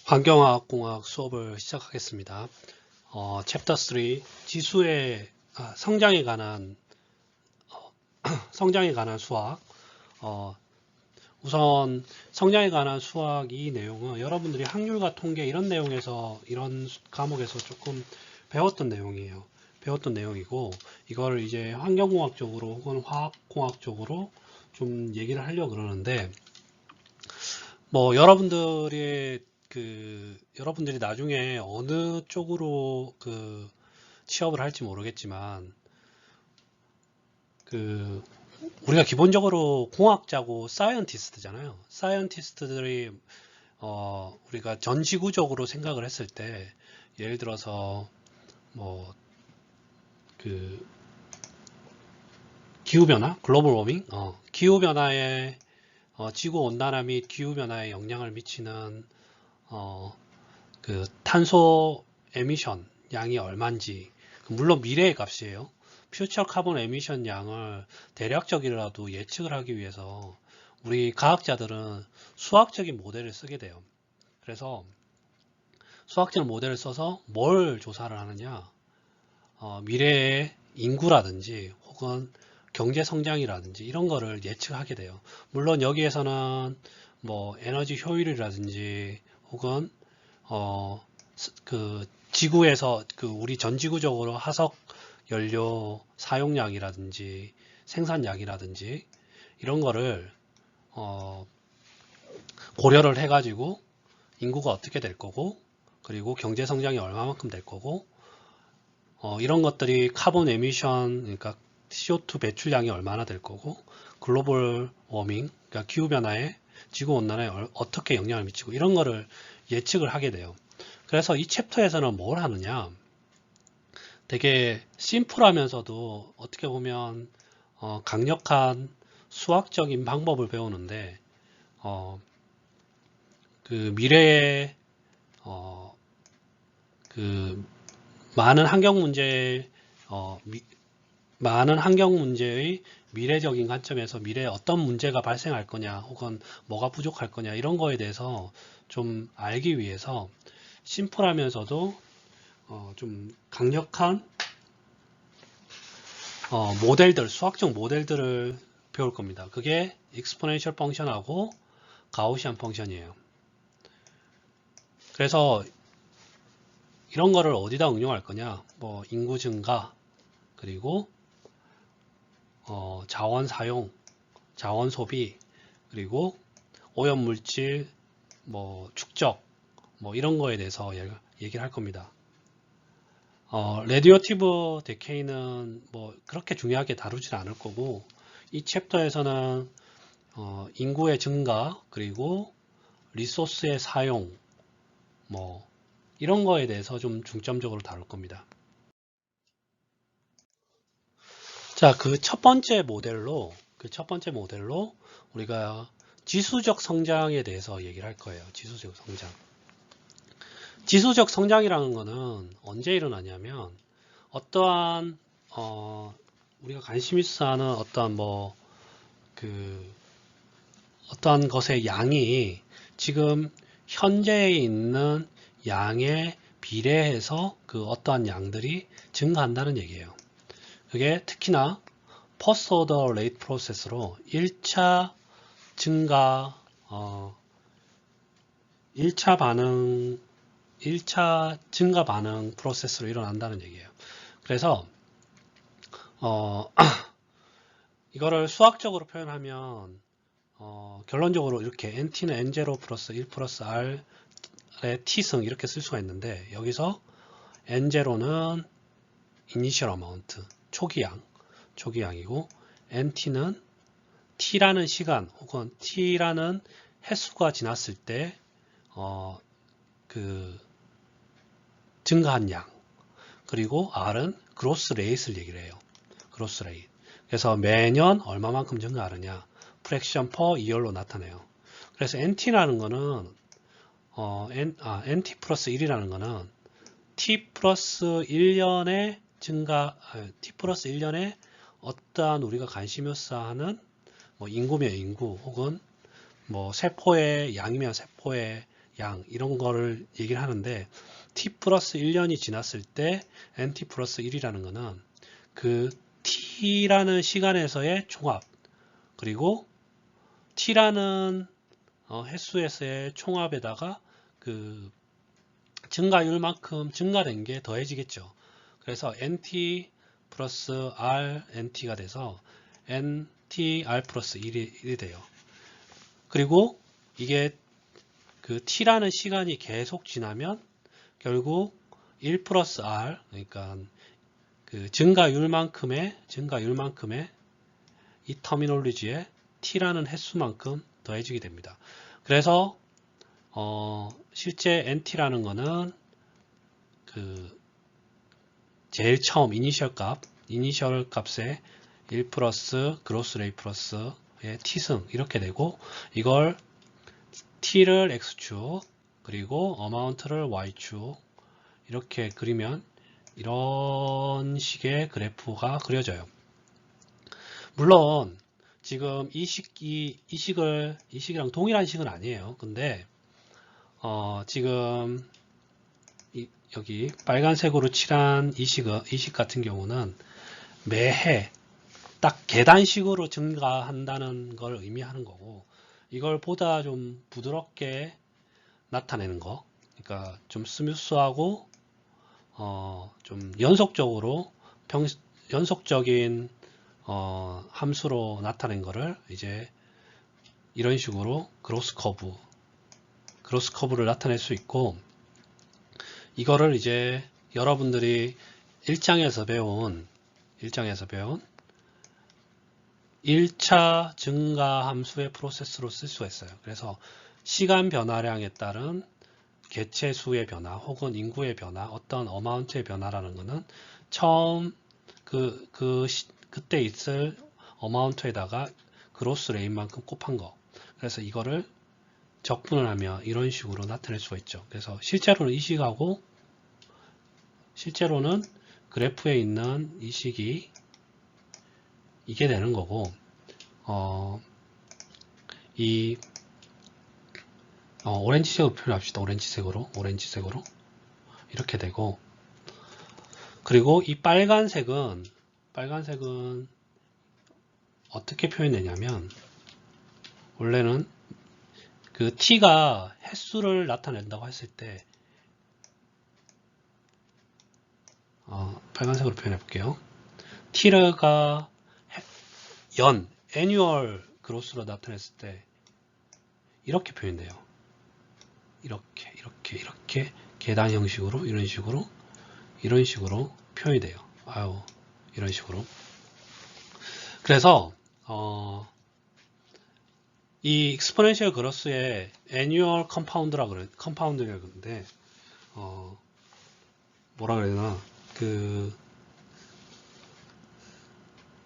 환경화학공학 수업을 시작하겠습니다. 챕터 3 지수의 성장에 관한 수학. 우선 성장에 관한 수학 이 내용은 여러분들이 학률과 통계 이런 내용에서 이런 과목에서 조금 배웠던 내용이에요. 배웠던 내용이고 이거를 이제 환경공학적으로 혹은 화학공학적으로 좀 얘기를 하려고 그러는데 뭐 여러분들이 나중에 어느 쪽으로 취업을 할지 모르겠지만 우리가 기본적으로 공학자고 사이언티스트잖아요. 사이언티스트들이 우리가 전지구적으로 생각을 했을 때 예를 들어서 뭐 기후변화, 글로벌 워밍, 기후변화에 지구 온난화 및 기후변화에 영향을 미치는 탄소 에미션 양이 얼마인지, 물론 미래의 값이에요. 퓨처 카본 에미션 양을 대략적이라도 예측을 하기 위해서 우리 과학자들은 수학적인 모델을 쓰게 돼요. 그래서 수학적 모델을 써서 뭘 조사를 하느냐, 미래의 인구라든지 혹은 경제 성장이라든지 이런 거를 예측하게 돼요. 물론 여기에서는 뭐 에너지 효율이라든지 혹은 지구에서 우리 전 지구적으로 화석 연료 사용량이라든지 생산량이라든지 이런 거를 고려를 해가지고 인구가 어떻게 될 거고 그리고 경제 성장이 얼마만큼 될 거고 이런 것들이 카본 에미션 그러니까 CO2 배출량이 얼마나 될 거고 글로벌 워밍 그러니까 기후변화에 지구온난화에 어떻게 영향을 미치고 이런 거를 예측을 하게 돼요. 그래서 이 챕터에서는 뭘 하느냐, 되게 심플하면서도 어떻게 보면 강력한 수학적인 방법을 배우는데 미래에 많은 환경 문제의 미래적인 관점에서 미래에 어떤 문제가 발생할 거냐 혹은 뭐가 부족할 거냐 이런 거에 대해서 좀 알기 위해서 심플하면서도 좀 강력한 모델들, 수학적 모델들을 배울 겁니다. 그게 exponential 펑션하고 가우시안 펑션이에요. 그래서 이런 거를 어디다 응용할 거냐, 뭐 인구 증가, 그리고 자원 사용, 자원 소비, 그리고 오염물질, 뭐 축적, 뭐 이런 거에 대해서 얘기를 할 겁니다. 레디오티브 데케이는 뭐 그렇게 중요하게 다루진 않을 거고 이 챕터에서는 인구의 증가 그리고 리소스의 사용 뭐 이런 거에 대해서 좀 중점적으로 다룰 겁니다. 자, 그 첫 번째 모델로 우리가 지수적 성장에 대해서 얘기를 할 거예요. 지수적 성장. 지수적 성장이라는 거는 언제 일어나냐면 어떠한 우리가 관심 있어 하는 어떠한 것의 양이 지금 현재에 있는 양에 비례해서 어떠한 양들이 증가한다는 얘기예요. 그게 특히나 퍼스트 오더 레이트 프로세스로 1차 증가, 1차 증가 반응 프로세스로 일어난다는 얘기예요. 그래서 이거를 수학적으로 표현하면 결론적으로 이렇게 NT는 N0 플러스 1 플러스 R의 T승 이렇게 쓸 수가 있는데 여기서 N0는 Initial Amount, 초기양이고 NT는 T라는 시간 혹은 T라는 횟수가 지났을 때 증가한 양, 그리고 R은 그로스 레이트를 얘기를 해요. 그로스 레이트. 그래서 매년 얼마만큼 증가하느냐 프랙션 퍼 이열로 나타내요. 그래서 NT라는 거는 NT 플러스 1이라는 거는 T 플러스 1년의 T 플러스 1년에 어떠한 우리가 관심요사 하는 뭐 인구면 인구 혹은 뭐 세포의 양이면 세포의 양 이런 거를 얘기를 하는데 t 플러스 1년이 지났을 때 nt 플러스 1이라는 거는 그 t라는 시간에서의 총합 그리고 t라는 횟수에서의 총합에다가 그 증가율만큼 증가된 게 더해지겠죠. 그래서 nt 플러스 r nt가 돼서 ntr 플러스 1이 돼요. 그리고 이게 그 t라는 시간이 계속 지나면 결국 1 플러스 r 그러니까 그 증가율만큼의 이 터미놀로지에 t라는 횟수만큼 더해지게 됩니다. 그래서 실제 nt라는 거는 그 제일 처음 이니셜 값에 1 플러스 그로스 레이 플러스의 t승 이렇게 되고 이걸 t를 x축 그리고 어마운트를 y축 이렇게 그리면 이런 식의 그래프가 그려져요. 물론 지금 이 식이랑 동일한 식은 아니에요. 근데 지금 여기 빨간색으로 칠한 이 식 같은 경우는 매해 딱 계단식으로 증가한다는 걸 의미하는 거고 이걸 보다 좀 부드럽게 나타내는 거 그러니까 좀 스무스하고 좀 연속적인 함수로 나타낸 거를 이제 이런 식으로 그로스 커브를 나타낼 수 있고 이거를 이제 여러분들이 1장에서 배운 1차 증가 함수의 프로세스로 쓸 수가 있어요. 그래서 시간 변화량에 따른 개체수의 변화 혹은 인구의 변화, 어떤 어마운트의 변화라는 것은 처음 그때 있을 어마운트에다가 그로스 레인만큼 곱한 거. 그래서 이거를 적분을 하면 이런 식으로 나타낼 수가 있죠. 그래서 실제로는 이 식하고 실제로는 그래프에 있는 이 식이 이게 되는 거고 오렌지색으로 표현합시다. 오렌지색으로 이렇게 되고 그리고 이 빨간색은 어떻게 표현되냐면 원래는 그 t가 횟수를 나타낸다고 했을 때 빨간색으로 표현해 볼게요. t가 annual 그로스로 나타냈을 때 이렇게 표현돼요. 이렇게 계단 형식으로 이런 식으로 표현이 돼요. 이런 식으로. 그래서 이 exponential growth의 annual compound라고 그러는데 뭐라 그래야 되나 그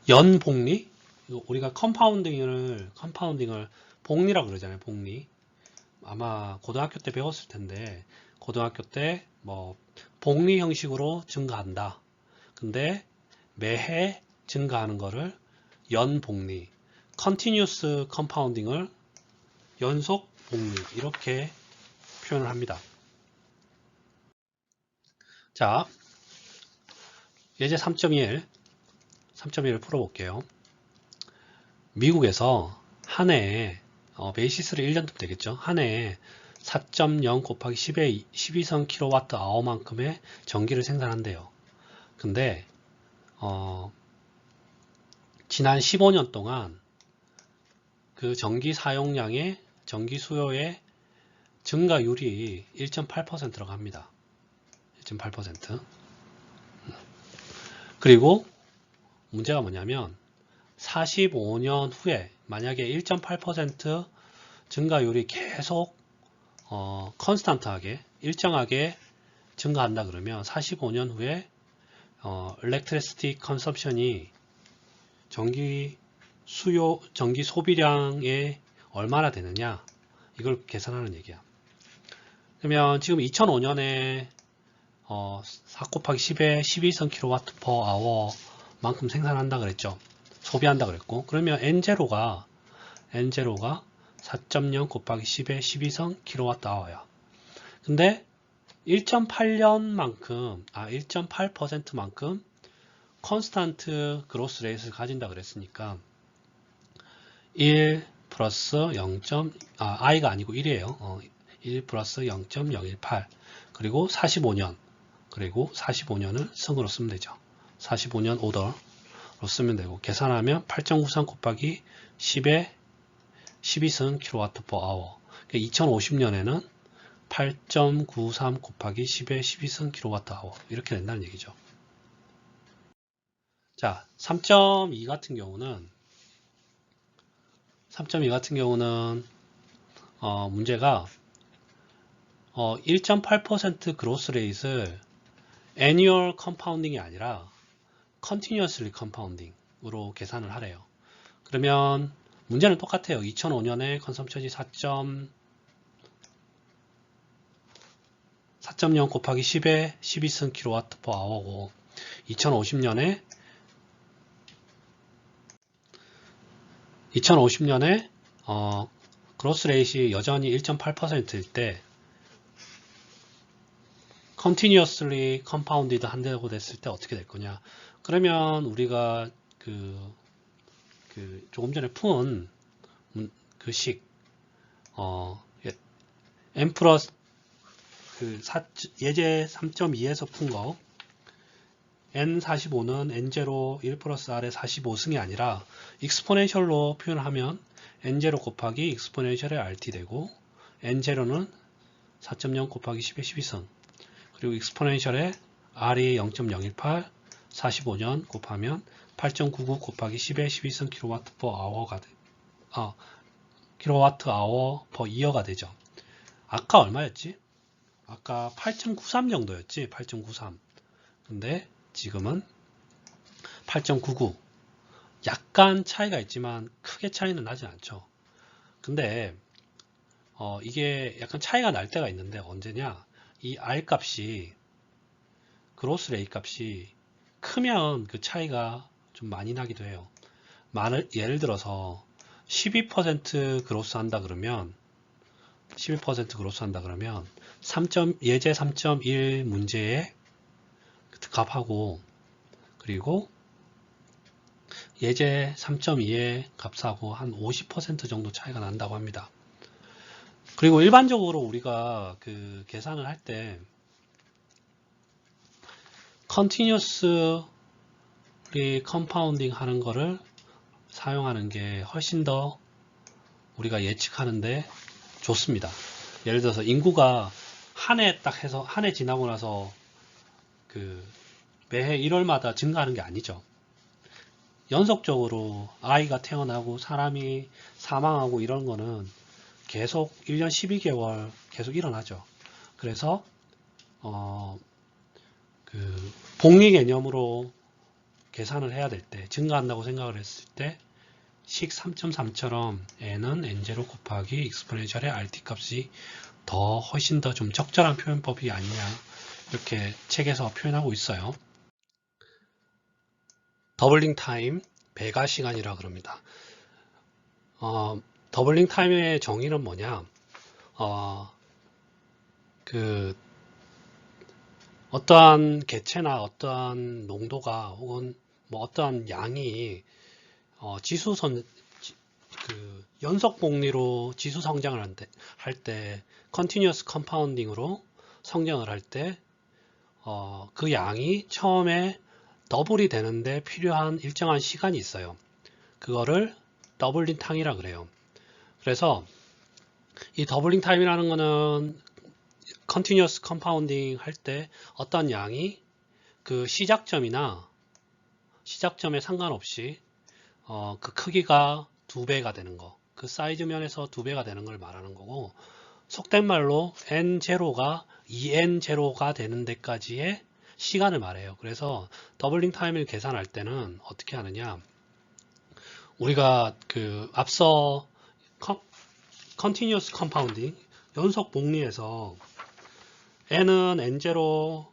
연복리 우리가 컴파운딩을 복리라고 그러잖아요. 복리. 아마 고등학교 때 배웠을 텐데 고등학교 때 뭐 복리 형식으로 증가한다. 근데 매해 증가하는 거를 연복리, continuous compounding을 연속 복리 이렇게 표현을 합니다. 자, 예제 3.1을 풀어볼게요. 미국에서 한 해에 베이시스를 1년 되겠죠. 한 해에 4.0 곱하기 10의 12선 킬로와트 아워만큼의 전기를 생산한대요. 근데 지난 15년 동안 그 전기 사용량의 전기 수요의 증가율이 1.8%라고 합니다. 1.8%. 그리고 문제가 뭐냐면 45년 후에 만약에 1.8% 증가율이 계속 컨스탄트하게 일정하게 증가한다 그러면 45년 후에 electricity consumption이 전기 소비량에 얼마나 되느냐 이걸 계산하는 얘기야. 그러면 지금 2005년에 4 곱하기 10에 12선 킬로와트 퍼 아워 만큼 생산한다 그랬죠. 소비한다 그랬고 그러면 N0가 4.0 곱하기 10에 12선 킬로와트 아워야. 근데 1.8년만큼 1.8%만큼 컨스탄트 그로스 레이트를 가진다 그랬으니까 1 플러스 0. i가 아니고 1이에요. 1 플러스 0.018 그리고 45년 그리고 45년을 승으로 쓰면 되죠. 45년 오더로 쓰면 되고 계산하면 8.93 곱하기 10의 12승 kWh. 2050년에는 8.93 곱하기 10의 12승 kWh 이렇게 된다는 얘기죠. 자, 3.2 같은 경우는 문제가 1.8% 그로스 레이트를 annual compounding이 아니라 continuously compounding으로 계산을 하래요. 그러면 문제는 똑같아요. 2005년에 컨섬션이 4.0 곱하기 10의 12승 kWh고 2050년에 그로스 레이트이 여전히 1.8%일 때 continuously compounded 한다고 됐을 때 어떻게 될 거냐? 그러면 우리가 조금 전에 푼 그 식 n 플러스 예제 3.2에서 푼 거 n45는 n0 1 플러스 r의 45승이 아니라 익스포넨셜로 표현하면 n0 곱하기 익스포넨셜의 rt 되고 n0는 4.0 곱하기 10의 12승 그리고 익스포넨셜의 r이 0.018 45년 곱하면 8.99 곱하기 10의 12승 kWh per year가 되죠. 아까 얼마였지? 아까 8.93 정도였지. 8.93. 근데 지금은 8.99. 약간 차이가 있지만 크게 차이는 나지 않죠. 근데 이게 약간 차이가 날 때가 있는데 언제냐? 이 R 값이 그로스 레이트 값이 크면 그 차이가 좀 많이 나기도 해요. 예를 들어서 12% 그로스 한다 그러면 11% 그로스 한다 그러면 예제 3.1 문제의 값하고 그리고 예제 3.2의 값하고 한 50% 정도 차이가 난다고 합니다. 그리고 일반적으로 우리가 그 계산을 할 때 continuously compounding 하는 거를 사용하는 게 훨씬 더 우리가 예측하는데 좋습니다. 예를 들어서 인구가 한 해 딱 해서 한 해 지나고 나서 매해 1월마다 증가하는 게 아니죠. 연속적으로 아이가 태어나고 사람이 사망하고 이런 거는 계속 1년 12개월 계속 일어나죠. 그래서 복리 개념으로 계산을 해야 될 때 증가한다고 생각을 했을 때 식 3.3처럼 n은 n0 곱하기 익스포넨셜의 rt 값이 훨씬 더 좀 적절한 표현법이 아니냐 이렇게 책에서 표현하고 있어요. 더블링 타임, 배가 시간이라 그럽니다. 더블링 타임의 정의는 뭐냐? 어떠한 개체나 어떠한 농도가 혹은 뭐 어떠한 양이 연속 복리로 지수 성장을 할 때 continuous compounding으로 성장을 할 때 그 양이 처음에 더블이 되는데 필요한 일정한 시간이 있어요. 그거를 더블링 타임이라 그래요. 그래서 이 더블링 타임이라는 거는 continuous compounding 할 때 어떤 양이 그 시작점에 상관없이 그 크기가 2배가 되는 거, 그 사이즈 면에서 2배가 되는 걸 말하는 거고, 속된 말로 n0가 2n0가 되는 데까지의 시간을 말해요. 그래서 더블링 타임을 계산할 때는 어떻게 하느냐? 우리가 앞서 continuous compounding 연속 복리에서 n은 n0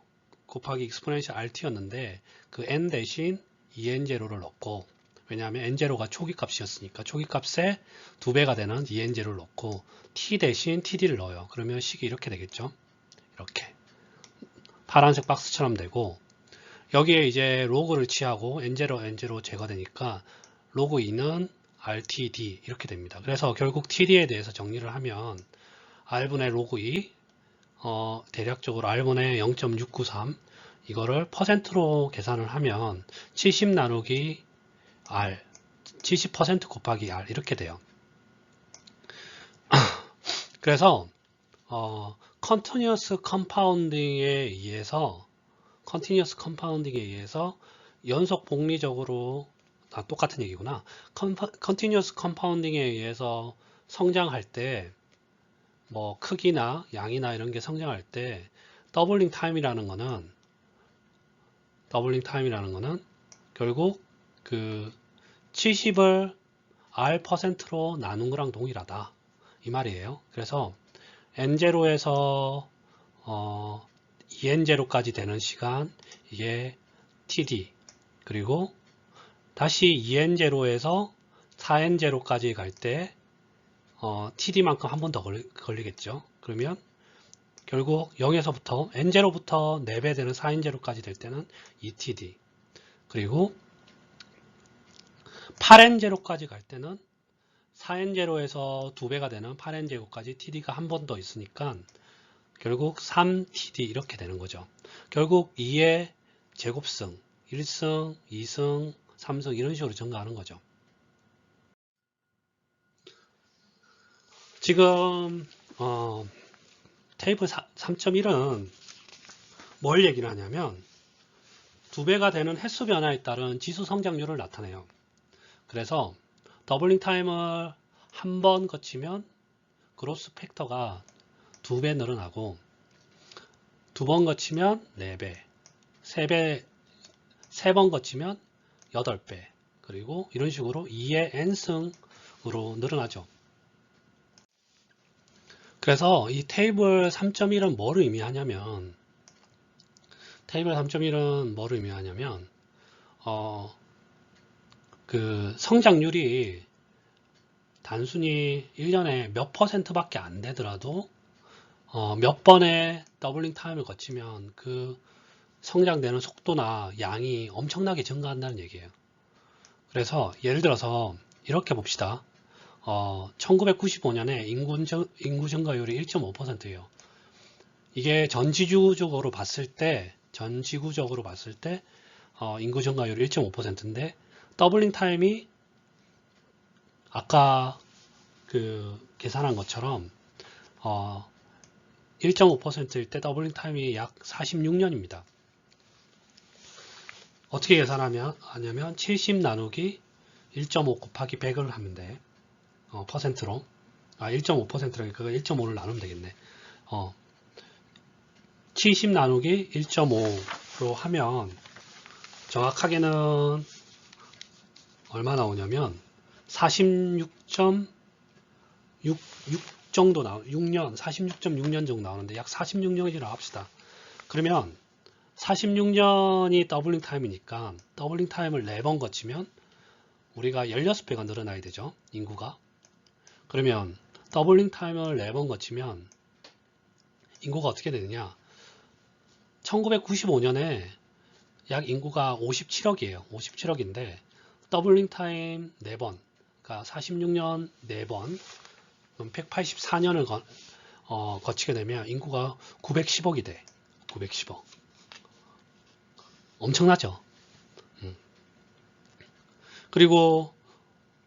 곱하기 exponential rt였는데 그 n 대신 2n0를 넣고, 왜냐하면 n0가 초기 값이었으니까 초기 값에 2배가 되는 2n0를 넣고 t 대신 td를 넣어요. 그러면 식이 이렇게 되겠죠. 이렇게 파란색 박스처럼 되고, 여기에 이제 로그를 취하고 N0 제거되니까 로그 2는 RTD 이렇게 됩니다. 그래서 결국 TD에 대해서 정리를 하면 R분의 로그 2 대략적으로 R분의 0.693 이거를 퍼센트로 계산을 하면 70 나누기 R 70% 곱하기 R 이렇게 돼요. 그래서 컨티뉴어스 컴파운딩에 의해서 연속 복리적으로 똑같은 얘기구나. 컨티뉴어스 컴파운딩에 의해서 성장할 때 뭐 크기나 양이나 이런 게 성장할 때 더블링 타임이라는 거는 결국 그 70을 R%로 나눈 거랑 동일하다 이 말이에요. 그래서 N0에서 EN0까지 되는 시간 이게 TD, 그리고 다시 EN0에서 4N0까지 갈 때 TD만큼 한 번 더 걸리겠죠. 그러면 결국 0에서부터 N0부터 4배 되는 4N0까지 될 때는 ETD, 그리고 8N0까지 갈 때는 4N0에서 2배가 되는 8N0까지 TD가 한 번 더 있으니까 결국 3TD 이렇게 되는 거죠. 결국 2의 제곱승, 1승, 2승, 3승 이런 식으로 증가하는 거죠. 지금 테이블 3.1은 뭘 얘기를 하냐면 2배가 되는 횟수 변화에 따른 지수 성장률을 나타내요. 그래서 더블링 타임을 한 번 거치면 그로스 팩터가 2배 늘어나고 2번 거치면 4배, 3번 거치면 8배, 그리고 이런 식으로 2의 n승으로 늘어나죠. 그래서 이 테이블 3.1은 뭐를 의미하냐면 그 성장률이 단순히 1년에 몇 %밖에 안 되더라도 몇 번의 더블링 타임을 거치면 그 성장되는 속도나 양이 엄청나게 증가한다는 얘기예요. 그래서 예를 들어서 이렇게 봅시다. 1995년에 인구 증가율이 1.5%예요. 이게 전 지구적으로 봤을 때 인구 증가율이 1.5%인데 더블링 타임이 아까 그 계산한 것처럼 1.5%일 때 더블링 타임이 약 46년입니다. 어떻게 하냐면 70 나누기 1.5 곱하기 100을 하면 돼. 퍼센트로. 1.5%라니까 1.5를 나누면 되겠네. 70 나누기 1.5로 하면 정확하게는 얼마 나오냐면 46.6 정도 46.6년 정도 나오는데 약 46년이라고 합시다. 그러면 46년이 더블링 타임이니까 더블링 타임을 4번 거치면 우리가 16배가 늘어나야 되죠. 인구가. 그러면 더블링 타임을 4번 거치면 인구가 어떻게 되느냐. 1995년에 약 인구가 57억이에요. 57억인데 더블링 타임 4번, 그러니까 46년 4번, 그럼 184년을 거치게 되면 인구가 910억이 돼. 910억. 엄청나죠? 그리고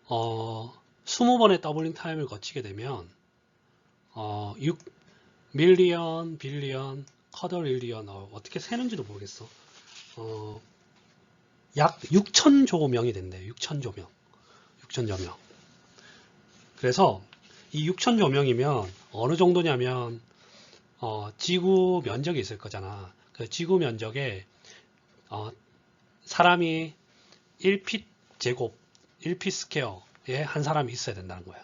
20번의 더블링 타임을 거치게 되면 6 밀리언, 빌리언, 쿼더릴리언 어떻게 세는지도 모르겠어. 약 6천조 명이 된대. 6천조 명. 그래서 이 6천조 명이면 어느 정도냐면 지구 면적이 있을 거잖아. 그 지구 면적에 사람이 1핏 제곱, 1핏 스퀘어에 한 사람이 있어야 된다는 거야.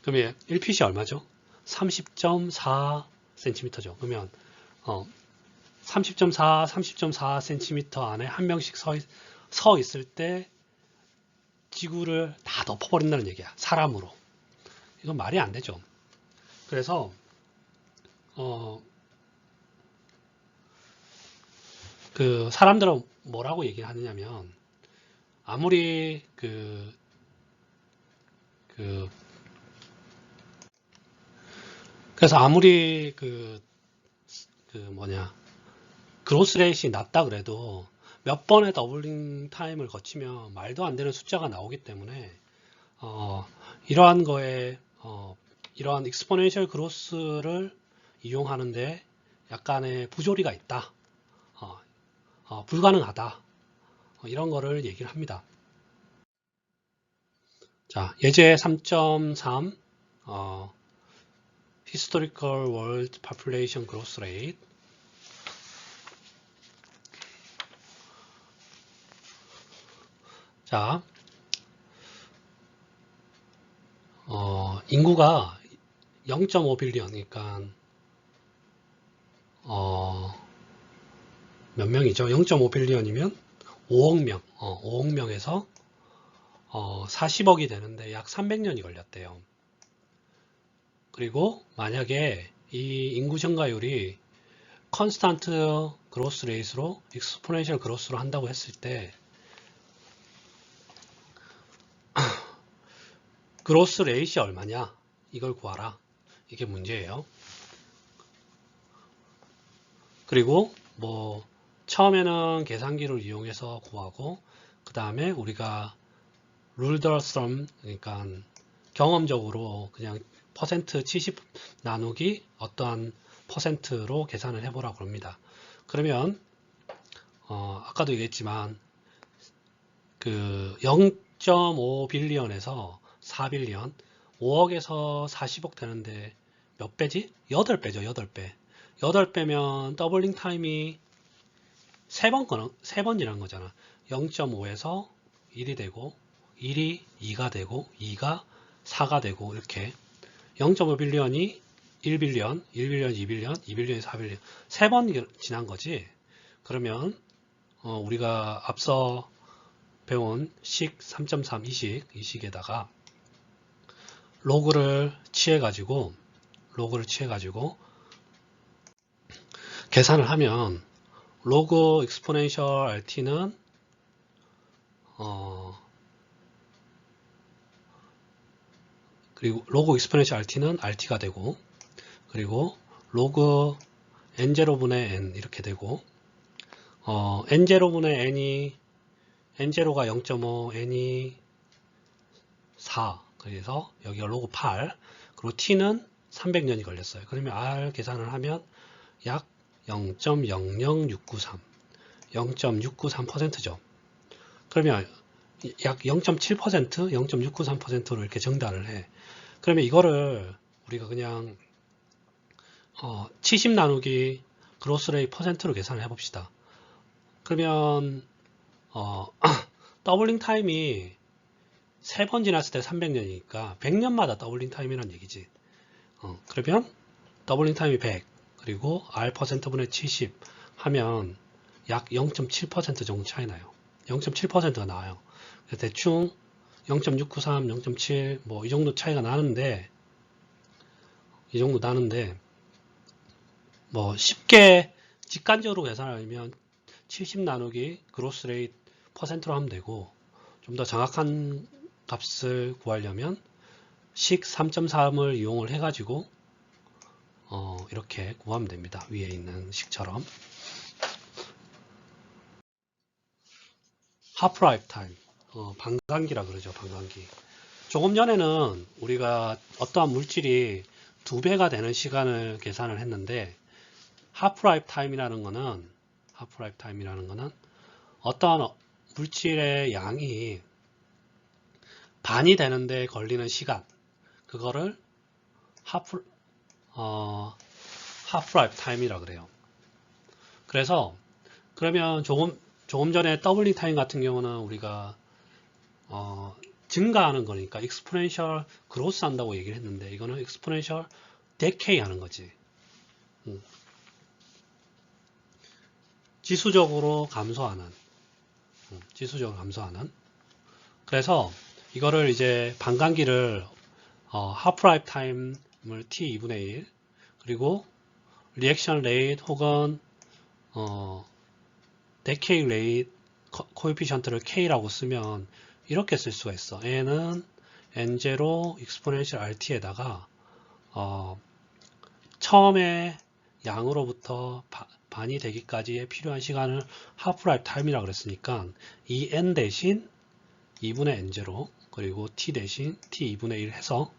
그러면 1핏이 얼마죠? 30.4cm죠. 그러면 30.4cm 안에 한 명씩 서 있을 때 지구를 다 덮어버린다는 얘기야. 사람으로. 이건 말이 안 되죠. 그래서 그 사람들은 뭐라고 얘기를 하느냐면 아무리 그래서 아무리 그로스 레이트이 낮다 그래도 몇 번의 더블링 타임을 거치면 말도 안 되는 숫자가 나오기 때문에 이러한 거에 이러한 익스포넨셜 그로스를 이용하는데 약간의 부조리가 있다, 불가능하다, 이런 거를 얘기를 합니다. 자, 예제 3.3 Historical World Population Growth Rate. 자, 인구가 0.5 빌리언, 그러니까 몇 명이죠? 0.5 빌리언이면 5억 명, 5억 명에서 40억이 되는데 약 300년이 걸렸대요. 그리고 만약에 이 인구 증가율이 컨스탄트 그로스 레이스로 익스포넨셜 그로스로 한다고 했을 때 그로스 레이트이 얼마냐? 이걸 구하라. 이게 문제예요. 그리고 뭐 처음에는 계산기를 이용해서 구하고 그 다음에 우리가 룰더 썸, 그러니까 경험적으로 그냥 퍼센트 70 나누기 어떠한 퍼센트로 계산을 해보라고 합니다. 그러면 아까도 얘기했지만 그 0.5 빌리언에서 4빌리언, 5억에서 40억 되는데 몇 배지? 8배죠, 8배. 8배면 더블링 타임이 3번이라는 거잖아. 0.5에서 1이 되고, 1이 2가 되고, 2가 4가 되고, 이렇게. 0.5 빌리언이 1빌리언, 1빌리언, 2빌리언, 2빌리언, 4빌리언. 3번 지난 거지. 그러면, 우리가 앞서 배운 식 3.3 이 식에다가 로그를 취해가지고 계산을 하면 로그 익스포넨셜 RT는 그리고 로그 익스포넨셜 RT는 RT가 되고 그리고 로그 N0분의 N 이렇게 되고 N0분의 N이 N0가 0.5 N이 4 그래서 여기가 로그 8 그리고 T는 300년이 걸렸어요. 그러면 R 계산을 하면 약 0.00693 0.693%죠. 그러면 약 0.7% 0.693%로 이렇게 정답을 해. 그러면 이거를 우리가 그냥 70 나누기 그로스 레이트 퍼센트로 계산을 해봅시다. 그러면 더블링 타임이 3번 지났을 때 300년이니까 100년마다 더블링 타임이라는 얘기지. 그러면 더블링 타임이 100 그리고 R 퍼센트분의 70 하면 약 0.7% 정도 차이 나요. 0.7%가 나와요. 대충 0.693, 0.7 뭐 이 정도 차이가 나는데 뭐 쉽게 직관적으로 계산하면 70 나누기 그로스 레이트 퍼센트로 하면 되고 좀 더 정확한 값을 구하려면 식 3.3을 이용을 해가지고 이렇게 구하면 됩니다. 위에 있는 식처럼. 하프 라이프 타임, 반감기라 그러죠. 반감기. 조금 전에는 우리가 어떠한 물질이 2배가 되는 시간을 계산을 했는데 하프 라이프 타임이라는 거는 어떠한 물질의 양이 반이 되는데 걸리는 시간, 그거를 하프 라이프 타임이라 그래요. 그래서 그러면 조금 전에 더블링 타임 같은 경우는 우리가 증가하는 거니까 익스포넨셜 그로스 한다고 얘기를 했는데 이거는 익스포넨셜 데케이 하는 거지. 지수적으로 감소하는. 그래서 이거를 이제 반감기를 하프 라이프 타임을 t 2분의 1 그리고 리액션 레이트 혹은 데케이 레이트 코에피션트를 K라고 쓰면 이렇게 쓸 수가 있어. N은 N0 exponential RT에다가 처음에 양으로부터 반이 되기까지의 필요한 시간을 하프라이프 타임이라고 그랬으니까 이 N 대신 2분의 N0 그리고 T 대신 T 2분의 1 해서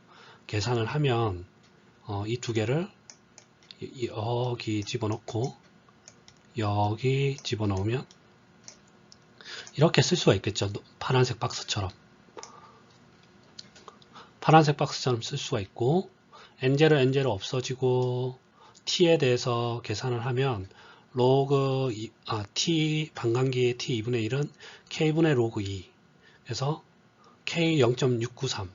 계산을 하면 이 두 개를 여기 집어넣고 여기 집어넣으면 이렇게 쓸 수가 있겠죠. 파란색 박스처럼. 파란색 박스처럼 쓸 수가 있고 N0, N0 없어지고 T에 대해서 계산을 하면 로그 T 반감기 T 2분의 1은 K분의 로그 2 그래서 K 0.693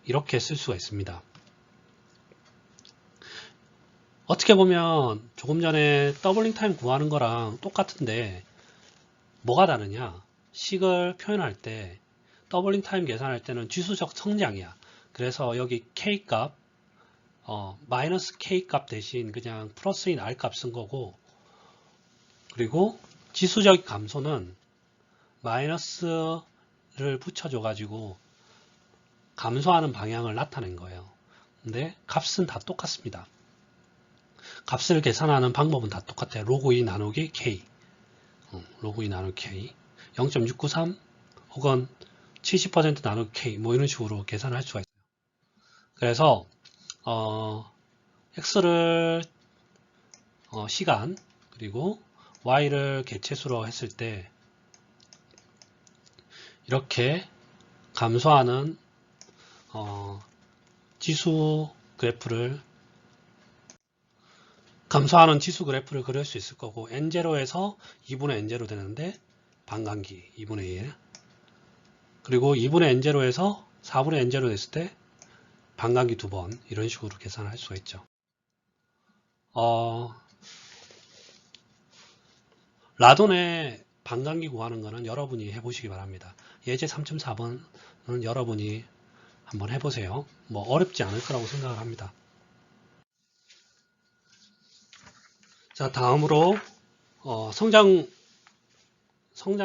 이렇게 쓸 수가 있습니다. 어떻게 보면 조금 전에 더블링 타임 구하는 거랑 똑같은데 뭐가 다르냐? 식을 표현할 때 더블링 타임 계산할 때는 지수적 성장이야. 그래서 여기 K 값 마이너스 K 값 대신 그냥 플러스인 R 값 쓴 거고 그리고 지수적 감소는 마이너스를 붙여줘 가지고 감소하는 방향을 나타낸 거예요. 근데 값은 다 똑같습니다. 값을 계산하는 방법은 다 똑같아요. 로그 2 나누기 K 로그 2 나누기 K 0.693 혹은 70% 나누기 K 뭐 이런 식으로 계산할 수가 있어요. 그래서 X를 시간 그리고 Y를 개체수로 했을 때 이렇게 감소하는 지수 그래프를 그릴 수 있을 거고 N0에서 2분의 N0 되는데 반감기 2분의 1 그리고 2분의 N0에서 4분의 N0 됐을 때 반감기 2번 이런 식으로 계산할 수가 있죠. 라돈의 반감기 구하는 거는 여러분이 해보시기 바랍니다. 예제 3.4번은 여러분이 한번 해보세요. 뭐 어렵지 않을 거라고 생각을 합니다. 자, 다음으로 성장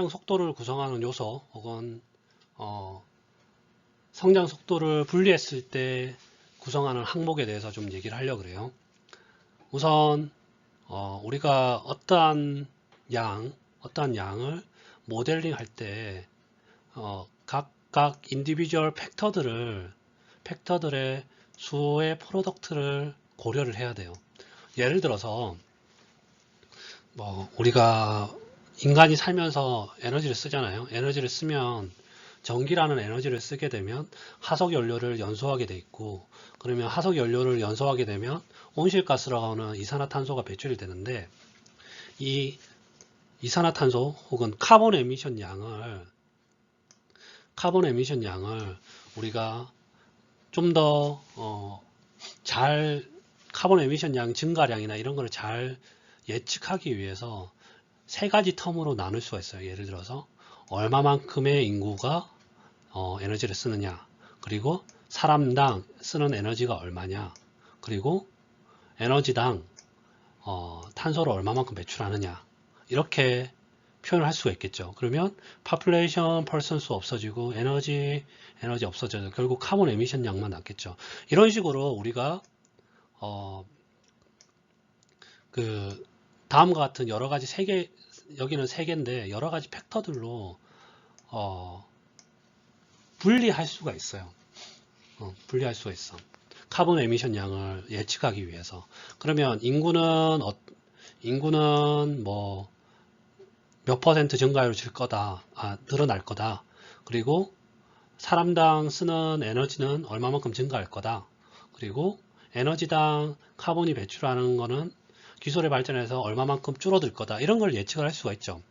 속도를 구성하는 요소 혹은 성장 속도를 분리했을 때 구성하는 항목에 대해서 좀 얘기를 하려고 그래요. 우선 우리가 어떠한 양을 모델링 할 때 각각 인디비주얼 팩터들의 수의 프로덕트를 고려를 해야 돼요. 예를 들어서 우리가 인간이 살면서 에너지를 쓰잖아요. 에너지를 쓰면 전기라는 에너지를 쓰게 되면 화석 연료를 연소하게 돼 있고 그러면 화석 연료를 연소하게 되면 온실가스라고 하는 이산화탄소가 배출이 되는데 이 이산화탄소 혹은 카본 에미션 양을 우리가 좀 더 카본 에미션 양 증가량이나 이런 걸 잘 예측하기 위해서 세 가지 텀으로 나눌 수가 있어요. 예를 들어서 얼마만큼의 인구가 에너지를 쓰느냐, 그리고 사람당 쓰는 에너지가 얼마냐, 그리고 에너지당 탄소를 얼마만큼 배출하느냐 이렇게 표현을 할 수가 있겠죠. 그러면 population, person 수 없어지고 에너지 없어져서 결국 카본 에미션 양만 남겠죠. 이런 식으로 우리가 다음과 같은 여러 가지 여기는 3개인데 여러 가지 팩터들로 분리할 수가 있어요. 분리할 수가 있어. 카본 에미션 양을 예측하기 위해서. 그러면 인구는 뭐 몇 퍼센트 증가율을 줄 거다. 늘어날 거다. 그리고 사람당 쓰는 에너지는 얼마만큼 증가할 거다. 그리고 에너지당 카본이 배출하는 거는 기술의 발전에서 얼마만큼 줄어들 거다. 이런 걸 예측을 할 수가 있죠.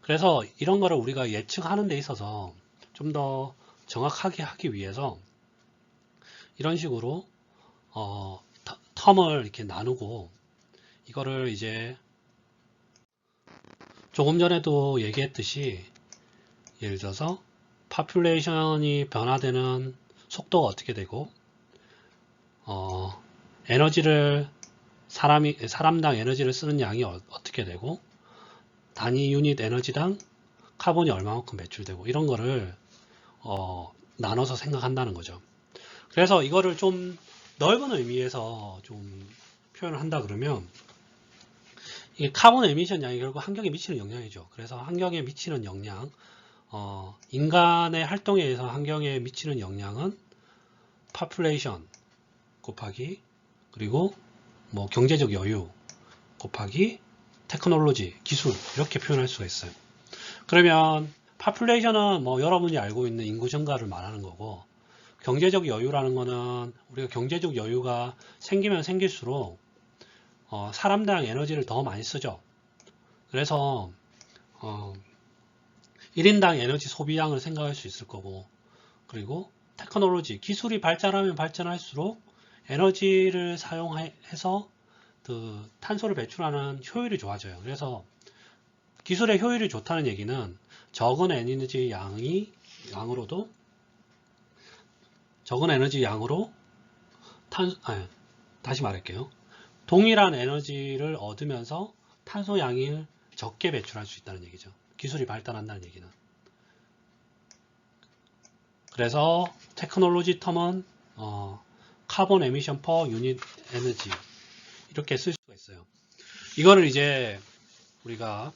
그래서 이런 거를 우리가 예측하는 데 있어서 좀 더 정확하게 하기 위해서 이런 식으로 텀을 이렇게 나누고 이거를 이제 조금 전에도 얘기했듯이 예를 들어서 파퓰레이션이 변화되는 속도가 어떻게 되고 에너지를 사람당 에너지를 쓰는 양이 어떻게 되고, 단위 유닛 에너지당 카본이 얼마만큼 배출되고, 이런 거를 나눠서 생각한다는 거죠. 그래서 이거를 좀 넓은 의미에서 좀 표현을 한다 그러면, 이 카본 에미션 양이 결국 환경에 미치는 영향이죠. 그래서 환경에 미치는 영향, 인간의 활동에 의해서 환경에 미치는 영향은 population 곱하기, 그리고 뭐 경제적 여유 곱하기 테크놀로지, 기술, 이렇게 표현할 수가 있어요. 그러면 population은 뭐 여러분이 알고 있는 인구 증가를 말하는 거고, 경제적 여유라는 거는 우리가 경제적 여유가 생기면 생길수록 사람당 에너지를 더 많이 쓰죠. 그래서 1인당 에너지 소비량을 생각할 수 있을 거고, 그리고 테크놀로지, 기술이 발전하면 발전할수록 에너지를 사용해서 그 탄소를 배출하는 효율이 좋아져요. 그래서 기술의 효율이 좋다는 얘기는 적은 에너지 양으로도 적은 에너지 양으로 다시 말할게요. 동일한 에너지를 얻으면서 탄소 양을 적게 배출할 수 있다는 얘기죠. 기술이 발달한다는 얘기는. 그래서 테크놀로지 텀은 카본 에미션 퍼 유닛 에너지 이렇게 쓸 수가 있어요. 이거를 이제 우리가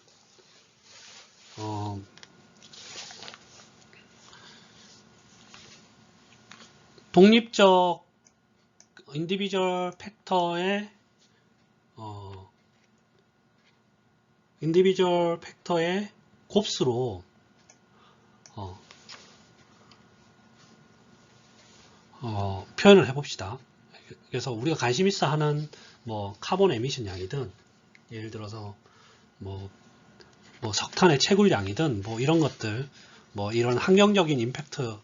독립적 인디비주얼 팩터의 곱수로 표현을 해봅시다. 그래서 우리가 관심 있어 하는 뭐 카본 에미션 양이든, 예를 들어서 뭐 석탄의 채굴량이든, 뭐 이런 것들, 뭐 이런 환경적인 임팩트,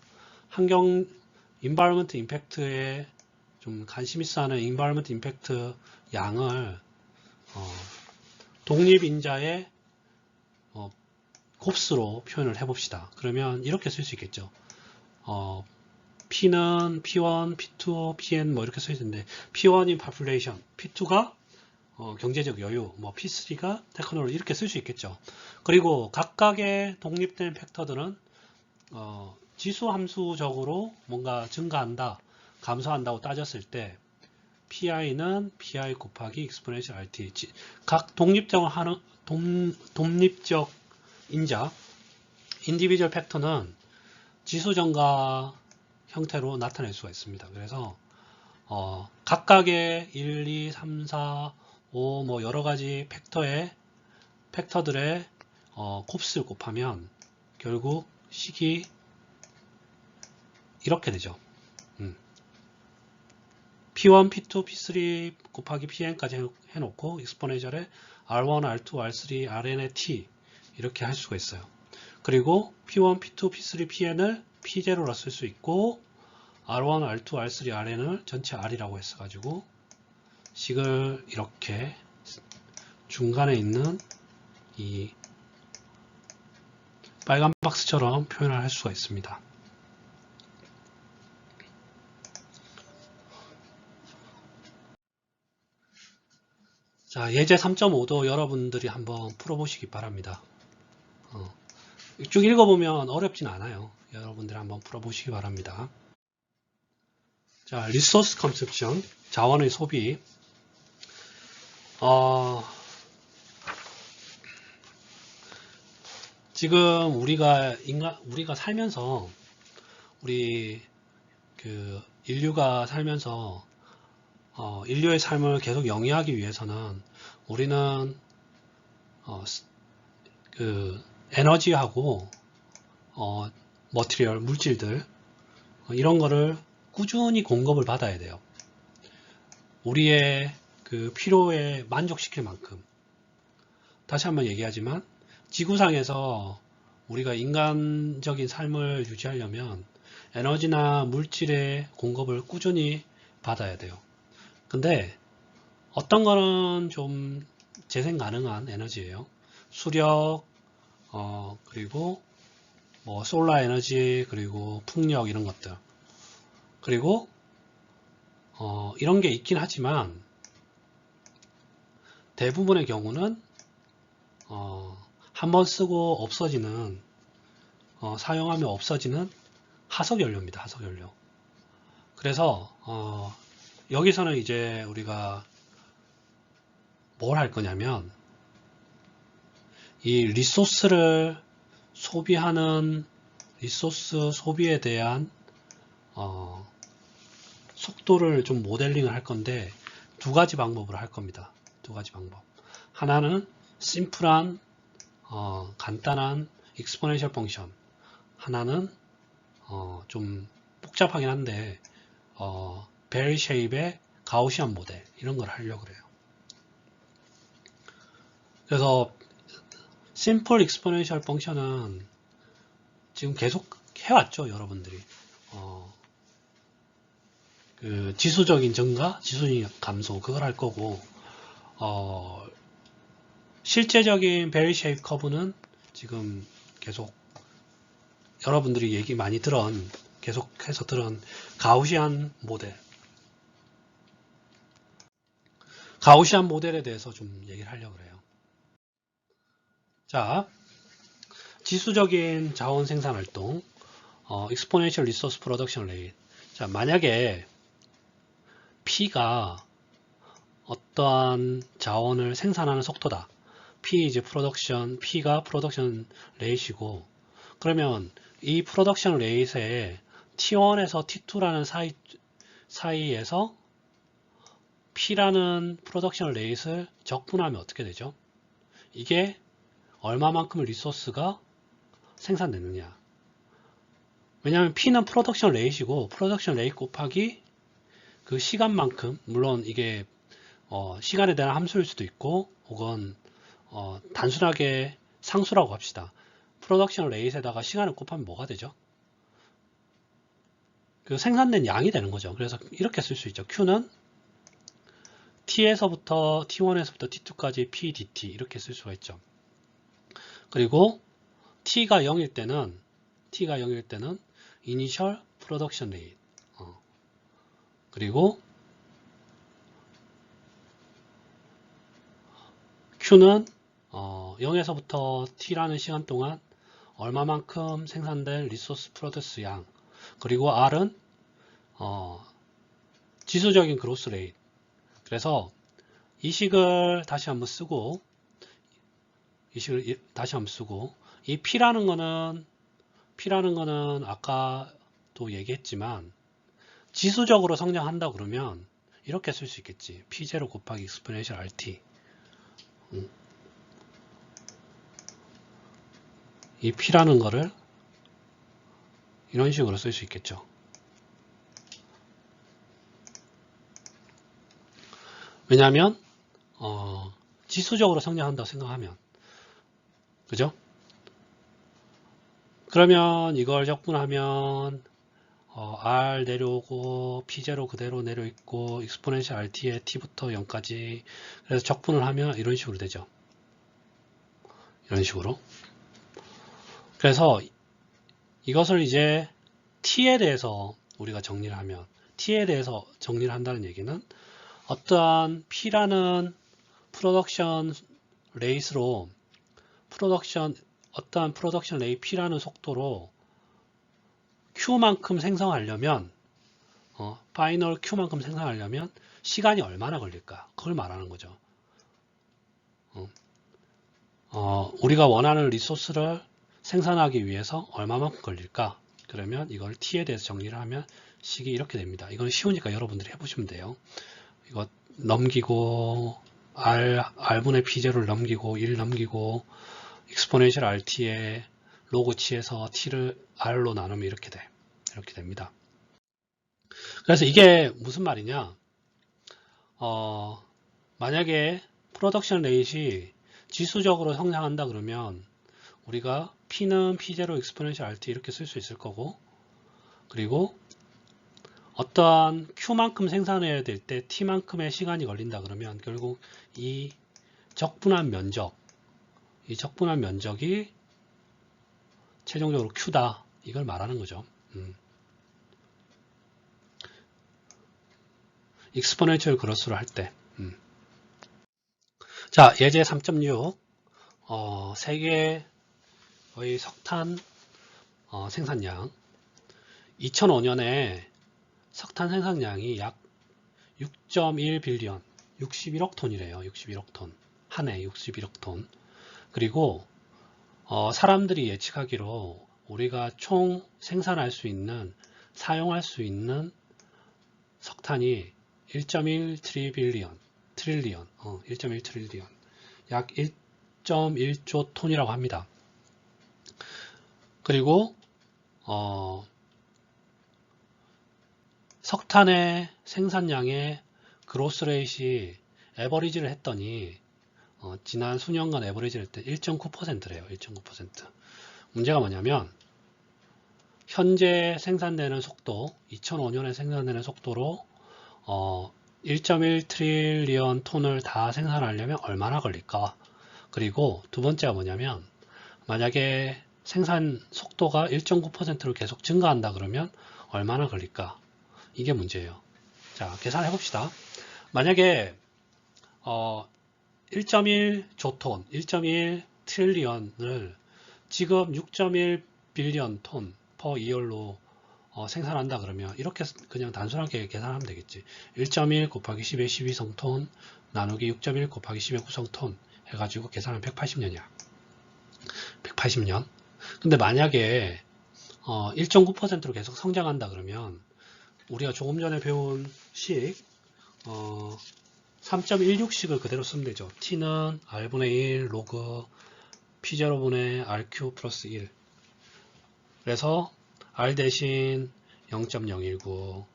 인바이러먼트 임팩트에 좀 관심 있어 하는 인바이러먼트 임팩트 양을 독립인자의 곱수로 표현을 해봅시다. 그러면 이렇게 쓸 수 있겠죠. P는 P1, P2, Pn 뭐 이렇게 써있는데, P1인 population, P2가 경제적 여유, 뭐 P3가 테크놀로지, 이렇게 쓸 수 있겠죠. 그리고 각각의 독립된 팩터들은 지수 함수적으로 뭔가 증가한다, 감소한다고 따졌을 때 PI는 PI 곱하기 exponential RT, 각 독립적 인자, 인디비주얼 팩터는 지수 증가 형태로 나타낼 수가 있습니다. 그래서 각각의 1, 2, 3, 4, 5 뭐 여러가지 팩터들의 곱수를 곱하면 결국 식이 이렇게 되죠. P1, P2, P3 곱하기 Pn까지 해놓고 익스포네셜에 R1, R2, R3, Rn의 T 이렇게 할 수가 있어요. 그리고 P1, P2, P3, Pn을 P0로 쓸 수 있고, R1, R2, R3, Rn을 전체 R이라고 했어가지고 식을 이렇게 중간에 있는 이 빨간 박스처럼 표현을 할 수가 있습니다. 자, 예제 3.5도 여러분들이 한번 풀어보시기 바랍니다. 쭉 읽어보면 어렵진 않아요. 여러분들 한번 풀어보시기 바랍니다. 자, 리소스 컨셉션, 자원의 소비. 지금 우리가 살면서, 인류가 살면서 인류의 삶을 계속 영위하기 위해서는 우리는 에너지하고 머티리얼, 물질들 이런 거를 꾸준히 공급을 받아야 돼요. 우리의 그 필요에 만족시킬 만큼. 다시 한번 얘기하지만 지구상에서 우리가 인간적인 삶을 유지하려면 에너지나 물질의 공급을 꾸준히 받아야 돼요. 근데 어떤 거는 좀 재생 가능한 에너지예요. 수력, 그리고 뭐 솔라 에너지, 그리고 풍력 이런 것들. 그리고 이런 게 있긴 하지만 대부분의 경우는 한번 쓰고 없어지는 사용하면 없어지는 하석 연료입니다. 하석 연료. 그래서 여기서는 이제 우리가 뭘 할 거냐면 이 리소스를 소비하는 리소스 소비에 대한 속도를 좀 모델링을 할 건데 두 가지 방법으로 할 겁니다. 두 가지 방법. 하나는 심플한 간단한 익스포넨셜 펑션. 하나는 좀 복잡하긴 한데 벨 쉐입의 가우시안 모델 이런 걸 하려고 그래요. 그래서 심플 익스포넨셜 펑션은 지금 계속 해왔죠, 여러분들이. 그 지수적인 증가, 지수적인 감소 그걸 할 거고 실제적인 벨 쉐입 커브는 지금 계속 여러분들이 얘기 많이 계속해서 들은 가우시안 모델. 가우시안 모델에 대해서 좀 얘기를 하려고 그래요. 자, 지수적인 자원 생산 활동, exponential resource production rate. 자, 만약에 P가 어떠한 자원을 생산하는 속도다. P가 프로덕션 레이트이고, 그러면 이 프로덕션 레이트에 T1에서 T2라는 사이에서 P라는 프로덕션 레이트를 적분하면 어떻게 되죠? 이게 얼마만큼의 리소스가 생산되느냐. 왜냐하면 P는 프로덕션 레이트이고 프로덕션 레이트 곱하기 그 시간만큼, 물론 이게 시간에 대한 함수일 수도 있고 혹은 단순하게 상수라고 합시다. 프로덕션 레이트에다가 시간을 곱하면 뭐가 되죠? 그 생산된 양이 되는 거죠. 그래서 이렇게 쓸 수 있죠. Q는 T1에서부터 T2까지 P dt 이렇게 쓸 수가 있죠. 그리고 T가 0일 때는 Initial Production Rate. 그리고 Q는 0에서부터 T라는 시간 동안 얼마만큼 생산된 리소스 프로듀스 양. 그리고 R은 지수적인 그로스 레이트. 그래서 이 식을 다시 한번 쓰고 이 P라는 거는 아까도 얘기했지만 지수적으로 성장한다 그러면 이렇게 쓸 수 있겠지. P0 곱하기 exponential RT. 이 P라는 거를 이런 식으로 쓸 수 있겠죠. 왜냐하면 지수적으로 성장한다고 생각하면, 그죠? 그러면 이걸 적분하면 R 내려오고 P0 그대로 내려있고 exponential RT에 T부터 0까지, 그래서 적분을 하면 이런 식으로 되죠. 이런 식으로. 그래서 이것을 이제 T에 대해서 우리가 정리를 하면, T에 대해서 정리를 한다는 얘기는 어떠한 P라는 프로덕션 레이스로 어떠한 프로덕션 레이트 P라는 속도로 Q만큼 생성하려면 파이널 Q만큼 생성하려면 시간이 얼마나 걸릴까? 그걸 말하는 거죠. 우리가 원하는 리소스를 생산하기 위해서 얼마만큼 걸릴까? 그러면 이걸 T에 대해서 정리를 하면 식이 이렇게 됩니다. 이건 쉬우니까 여러분들이 해보시면 돼요. 이거 넘기고 R분의 P0를 넘기고 1 넘기고 exponential RT에 로그 치에서 T를 R로 나누면 이렇게 됩니다. 그래서 이게 무슨 말이냐? 만약에 프로덕션 레이트이 지수적으로 성장한다 그러면 우리가 P는 P0 exponential RT 이렇게 쓸 수 있을 거고, 그리고 어떠한 Q만큼 생산해야 될 때 T만큼의 시간이 걸린다 그러면 결국 이 적분한 면적이 최종적으로 Q다. 이걸 말하는 거죠. 익스포넨셜 그로스를 할 때. 자, 예제 3.6 세계의 석탄 생산량 2005년에 석탄 생산량이 약 6.1 빌리언 61억 톤이래요. 61억 톤. 한 해 61억 톤. 그리고 사람들이 예측하기로 우리가 총 생산할 수 있는 사용할 수 있는 석탄이 1.1 트릴리언 1.1 트릴리언 약 1.1조 톤이라고 합니다. 그리고 석탄의 생산량의 그로스 레이시 에버리지를 했더니 지난 수년간 에버리지를 했더니 1.9%래요. 1.9%. 문제가 뭐냐면 현재 생산되는 속도 2005년에 생산되는 속도로 1.1 트릴리언 톤을 다 생산하려면 얼마나 걸릴까? 그리고 두 번째가 뭐냐면 만약에 생산 속도가 1.9%로 계속 증가한다 그러면 얼마나 걸릴까? 이게 문제예요. 자, 계산해 봅시다. 만약에 1.1조톤, 1.1 트릴리언을 지금 6.1 빌리언 톤 퍼 이열로 생산한다 그러면 이렇게 그냥 단순하게 계산하면 되겠지. 1.1 곱하기 10의 12성톤 나누기 6.1 곱하기 10의 9성톤 해가지고 계산하면 180년이야. 180년. 근데 만약에 1.9%로 계속 성장한다 그러면 우리가 조금 전에 배운 식 3.16식을 그대로 쓰면 되죠. t는 r분의 1 로그 p0분의 rq 플러스 1. 그래서 r 대신 0.019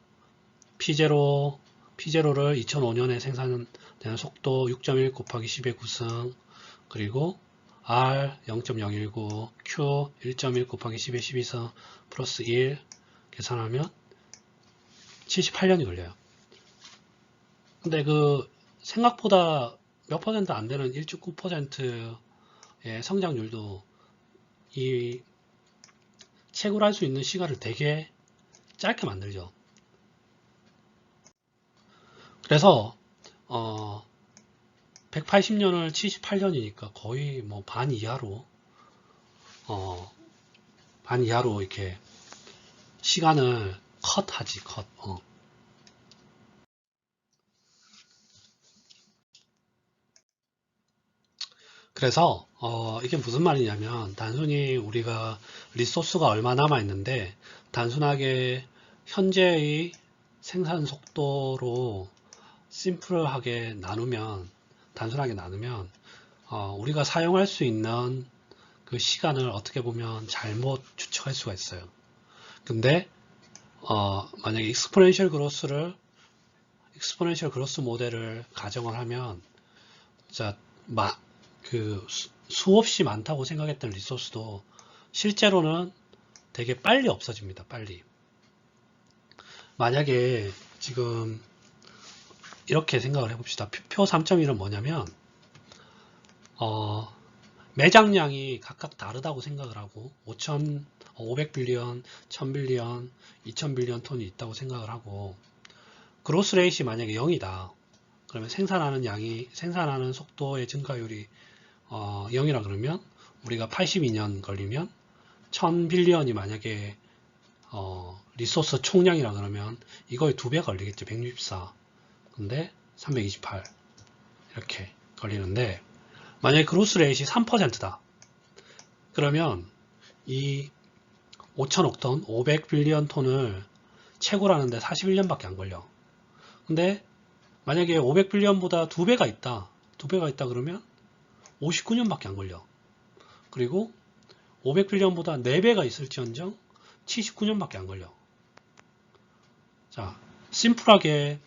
p0를 2005년에 생산되는 속도 6.1 곱하기 10의 9승 그리고 r 0.019 q 1.1 곱하기 10의 12승 플러스 1 계산하면 78년이 걸려요. 근데 그 생각보다 몇 퍼센트 안 되는 1.9%의 성장률도 이 채굴할 수 있는 시간을 되게 짧게 만들죠. 그래서 180년을 78년이니까 거의 뭐 반 이하로 이렇게 시간을 컷하지. 그래서 이게 무슨 말이냐면 단순히 우리가 리소스가 얼마 남아 있는데 단순하게 현재의 생산 속도로 심플하게 단순하게 나누면 우리가 사용할 수 있는 그 시간을 어떻게 보면 잘못 추측할 수가 있어요. 근데 만약에 익스포넨셜 그로스 모델을 가정을 하면 자, 수없이 많다고 생각했던 리소스도 실제로는 되게 빨리 없어집니다. 빨리. 만약에 지금 이렇게 생각을 해봅시다. 표 3.1은 뭐냐면 매장량이 각각 다르다고 생각을 하고 500빌리언, 1000빌리언, 2000빌리언 톤이 있다고 생각을 하고 그로스 레이시 만약에 0이다. 그러면 생산하는 속도의 증가율이 0이라 그러면 우리가 82년 걸리면 1000빌리언이 만약에 리소스 총량이라 그러면 이거의 2배 걸리겠죠. 164. 근데 328 이렇게 걸리는데 만약에 그로스 레이시 3%다. 그러면 이 5천억 톤, 500빌리언 톤을 채굴하는데 41년밖에 안 걸려. 근데 만약에 500빌리언보다 2배가 있다. 2배가 있다 그러면 59년밖에 안 걸려. 그리고 500빌리언보다 4배가 있을지언정 79년밖에 안 걸려. 자, 심플하게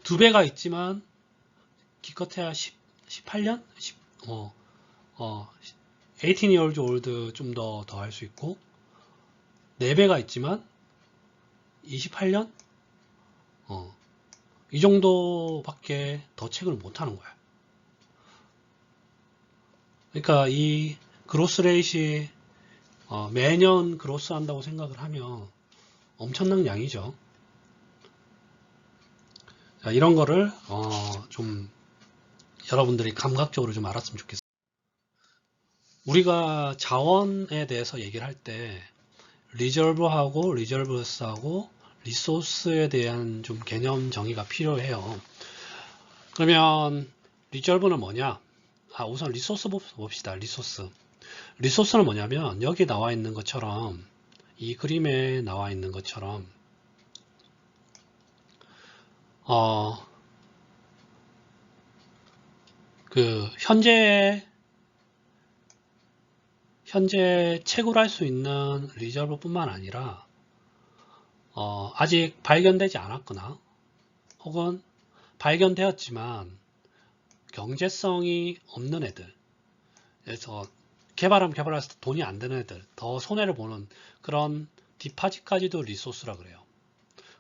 2배가 있지만 기껏해야 18년? 18 years old 좀 더 할 수 있고 4배가 있지만 28년? 이 정도밖에 더 체크를 못하는 거야. 그러니까 이 그로스 레이시 매년 그로스 한다고 생각을 하면 엄청난 양이죠. 자, 이런 거를 좀 여러분들이 감각적으로 좀 알았으면 좋겠어요. 우리가 자원에 대해서 얘기를 할 때 리저브하고 리저브스하고 리소스에 대한 좀 개념 정의가 필요해요. 그러면 리저브는 뭐냐? 우선 리소스 봅시다. 리소스는 뭐냐면 여기 나와 있는 것처럼, 이 그림에 나와 있는 것처럼 현재 채굴할 수 있는 리저브뿐만 아니라 아직 발견되지 않았거나 혹은 발견되었지만 경제성이 없는 애들, 그래서 개발해서 돈이 안 되는 애들, 더 손해를 보는 그런 디파짓까지도 리소스라 그래요.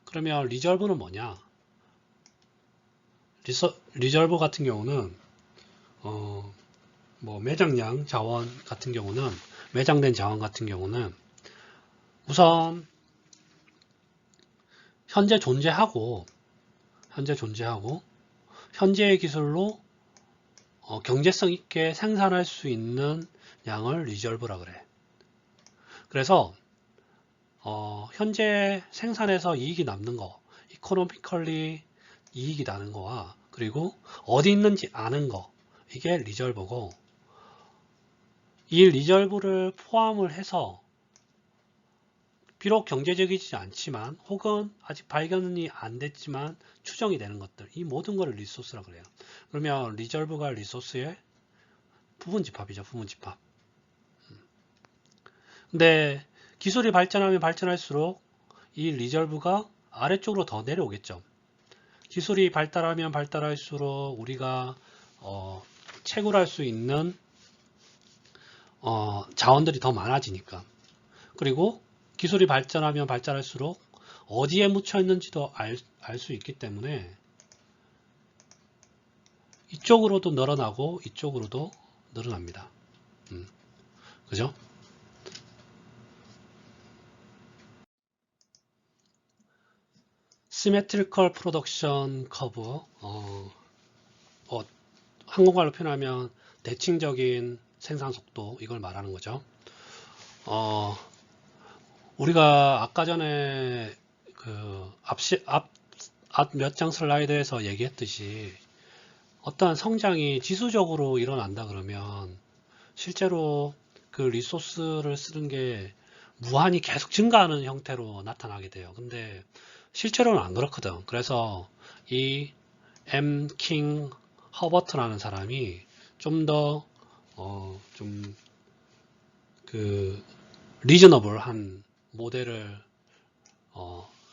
그러면 리저브는 뭐냐? 리저브 같은 경우는 뭐 매장량 자원 같은 경우는, 매장된 자원 같은 경우는 우선 현재 존재하고 현재의 기술로 경제성 있게 생산할 수 있는 양을 리저브라 그래. 그래서 현재 생산해서 이익이 남는 거, 이코노미컬리 이익이 나는 거와, 그리고 어디 있는지 아는 거, 이게 리저브고, 이 리저브를 포함을 해서 비록 경제적이지 않지만 혹은 아직 발견이 안 됐지만 추정이 되는 것들, 이 모든 것을 리소스라 그래요. 그러면 리저브가 리소스의 부분집합이죠. 부분집합. 근데 기술이 발전하면 발전할수록 이 리저브가 아래쪽으로 더 내려오겠죠. 기술이 발달하면 발달할수록 우리가 채굴할 수 있는 자원들이 더 많아지니까, 그리고 기술이 발전하면 발전할수록 어디에 묻혀 있는지도 알 수 있기 때문에 이쪽으로도 늘어나고 이쪽으로도 늘어납니다. 그죠? 시메트리컬 프로덕션 커브, 한국말로 표현하면 대칭적인 생산 속도, 이걸 말하는 거죠. 우리가 아까 전에 앞 몇 장 슬라이드에서 얘기했듯이 어떠한 성장이 지수적으로 일어난다 그러면 실제로 그 리소스를 쓰는 게 무한히 계속 증가하는 형태로 나타나게 돼요. 근데 실제로는 안 그렇거든. 그래서 이 M. 킹 허버트라는 사람이 좀 더 리저너블한 모델을,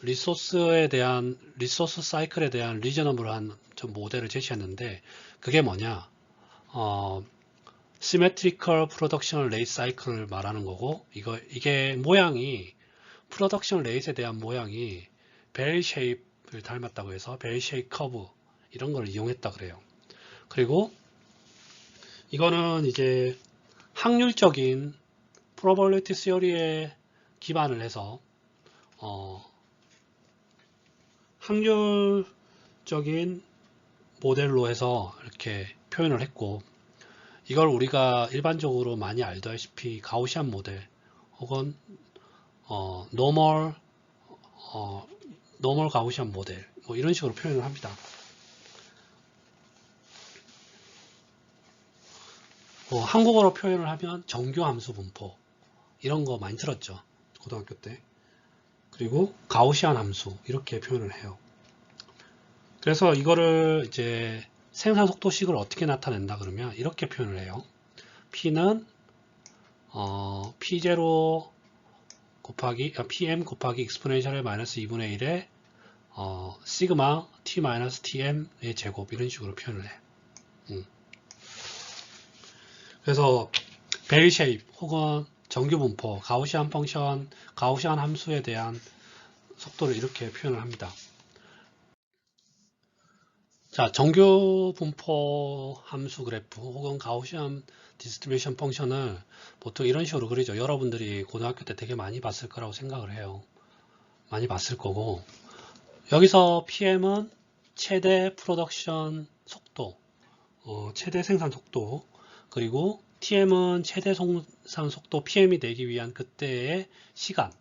리소스 사이클에 대한 리저너블한 좀 모델을 제시했는데, 그게 뭐냐? 시메트리컬 프로덕션 레이트 사이클을 말하는 거고, 이게 모양이, 프로덕션 레이트에 대한 모양이 벨 쉐입을 닮았다고 해서 벨 쉐입 커브, 이런 걸 이용했다 그래요. 그리고 이거는 이제 확률적인 probability theory에 기반을 해서 확률적인 모델로 해서 이렇게 표현을 했고, 이걸 우리가 일반적으로 많이 알다시피 가우시안 모델 혹은 노멀 가우시안 모델, 뭐 이런 식으로 표현을 합니다. 한국어로 표현을 하면 정교함수 분포, 이런 거 많이 들었죠, 고등학교 때. 그리고 가우시안 함수, 이렇게 표현을 해요. 그래서 이거를 이제 생산 속도식을 어떻게 나타낸다 그러면 이렇게 표현을 해요. P는 P0 곱하기 PM 곱하기 익스포넨셜의 마이너스 2분의 1에 시그마 T 마이너스 TM의 제곱, 이런 식으로 표현을 해. 그래서 벨 쉐입 혹은 정규 분포, 가우시안 펑션, 가우시안 함수에 대한 속도를 이렇게 표현을 합니다. 자, 정규 분포 함수 그래프 혹은 가우시안 디스트리뷰션 펑션을 보통 이런 식으로 그리죠. 여러분들이 고등학교 때 되게 많이 봤을 거라고 생각을 해요. 많이 봤을 거고, 여기서 PM은 최대 프로덕션 속도, 최대 생산 속도, 그리고 TM은 최대 생산 속도 PM이 되기 위한 그때의 시간,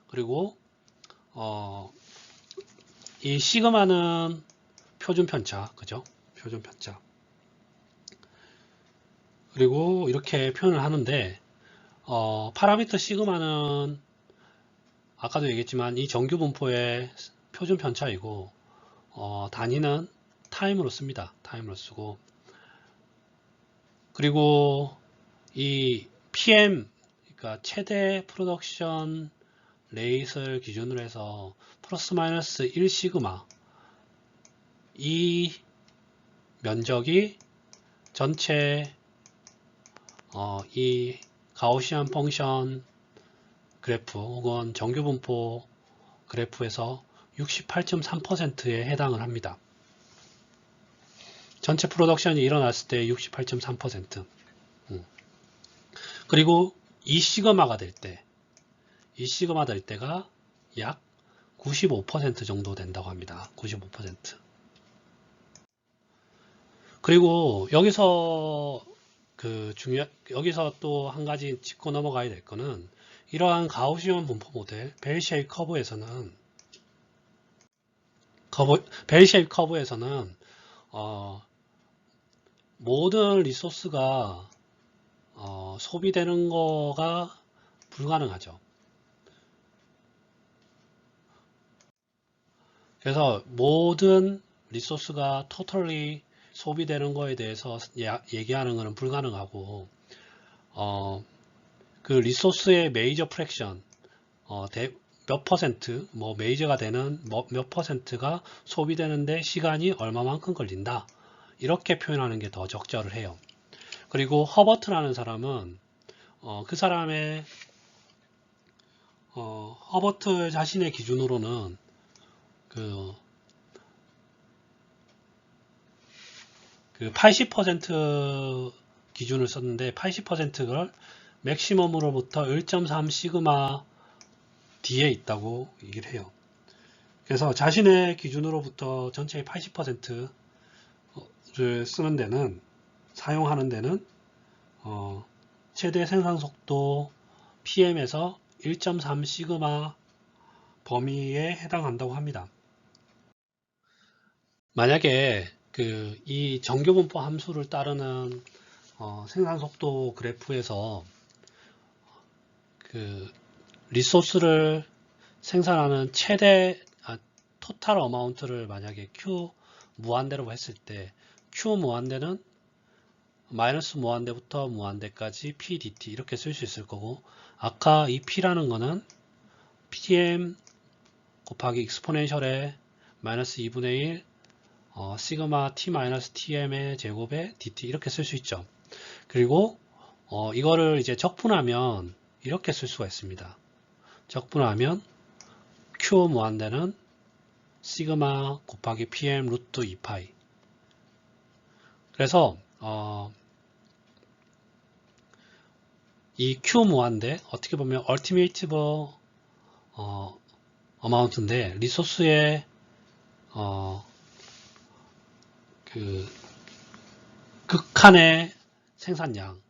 그리고 이 시그마는 표준 편차, 그죠? 표준 편차. 그리고 이렇게 표현을 하는데 파라미터 시그마는 아까도 얘기했지만 이 정규 분포의 표준 편차이고 단위는 타임으로 씁니다. 타임으로 쓰고, 그리고 이 PM, 그러니까 최대 프로덕션 레이트를 기준으로 해서 플러스 마이너스 1 시그마, 이 면적이 전체 이 가우시안 펑션 그래프 혹은 정규 분포 그래프에서 68.3%에 해당을 합니다. 전체 프로덕션이 일어났을 때 68.3%. 그리고 이 시그마가 될 때, 이 시그마 될 때가 약 95% 정도 된다고 합니다. 95%. 그리고 여기서 여기서 또 한 가지 짚고 넘어가야 될 거는, 이러한 가우시안 분포 모델 벨 쉐입 커브에서는 모든 리소스가 소비되는 거가 불가능하죠. 그래서 모든 리소스가 totally 소비되는 거에 대해서 얘기하는 것은 불가능하고, 그 리소스의 메이저 프랙션, 몇 퍼센트, 메이저가 되는 몇 퍼센트가 소비되는데 시간이 얼마만큼 걸린다, 이렇게 표현하는 게 더 적절을 해요. 그리고 허버트라는 사람은 그 사람의 허버트 자신의 기준으로는 그 80% 기준을 썼는데, 80%를 맥시멈으로부터 1.3 시그마 뒤에 있다고 얘기를 해요. 그래서 자신의 기준으로부터 전체의 80%를 쓰는 데는, 사용하는 데는 최대 생산 속도 PM에서 1.3 시그마 범위에 해당한다고 합니다. 만약에 이 정규분포 함수를 따르는 생산 속도 그래프에서 리소스를 생산하는 최대 토탈 어마운트를 만약에 Q 무한대로 했을 때, Q 무한대는 마이너스 무한대부터 무한대까지 PDT 이렇게 쓸 수 있을 거고, 아까 이 P라는 거는 PM 곱하기 익스포넨셜의 마이너스 2분의 1 시그마 T 마이너스 TM의 제곱에 DT 이렇게 쓸 수 있죠. 그리고 이거를 이제 적분하면 이렇게 쓸 수가 있습니다. 적분하면 Q 무한대는 시그마 곱하기 PM 루트 2파이. 그래서 이 Q 무한대, 어떻게 보면 얼티메이티브 어마운트인데, 리소스의 극한의 생산량은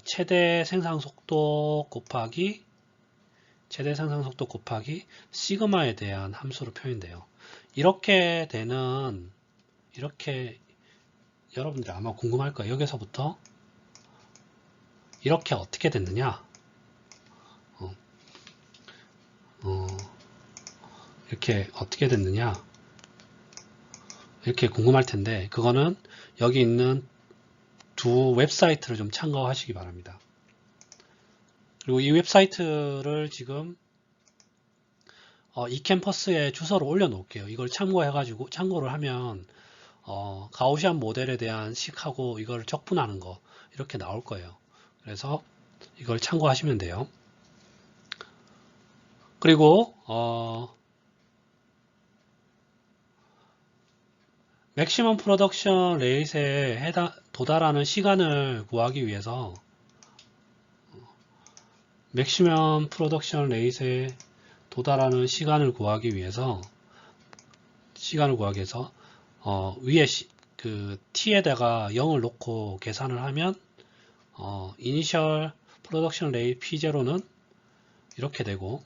최대 생산 속도 곱하기 시그마에 대한 함수로 표현돼요. 이렇게 여러분들이 아마 궁금할 거예요. 여기서부터 이렇게 어떻게 됐느냐? 이렇게 어떻게 됐느냐? 이렇게 궁금할 텐데, 그거는 여기 있는 두 웹사이트를 좀 참고하시기 바랍니다. 그리고 이 웹사이트를 지금 이 캠퍼스에 주소를 올려 놓을게요. 이걸 참고를 하면 가우시안 모델에 대한 식하고 이걸 적분하는 거 이렇게 나올 거예요. 그래서 이걸 참고하시면 돼요. 그리고 맥시멈 프로덕션 레이트에 도달하는 시간을 구하기 위해서, 맥시멈 프로덕션 레이트에 도달하는 시간을 구하기 위해서 위에 그 t에다가 0을 놓고 계산을 하면 이니셜 프로덕션 레이트 P0는 이렇게 되고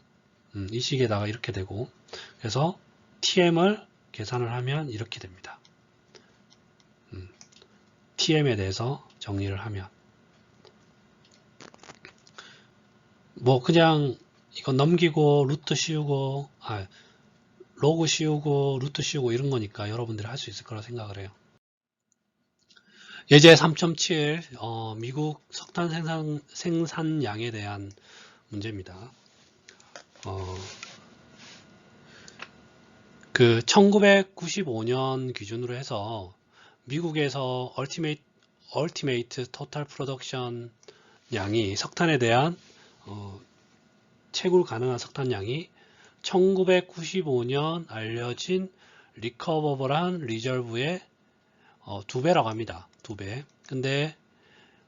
이 식에다가 이렇게 되고 그래서 TM을 계산을 하면 이렇게 됩니다. TM에 대해서 정리를 하면 뭐 그냥 이거 넘기고 루트 씌우고 로그 씌우고 루트 씌우고 이런 거니까 여러분들이 할 수 있을 거라 생각을 해요. 예제 3.7 미국 석탄 생산량에 대한 문제입니다. 그 1995년 기준으로 해서 미국에서 Ultimate Total Production 양이 석탄에 대한 채굴 가능한 석탄량이 1995년 알려진 리커버블한 리저브의 2배라고 합니다. 2배. 근데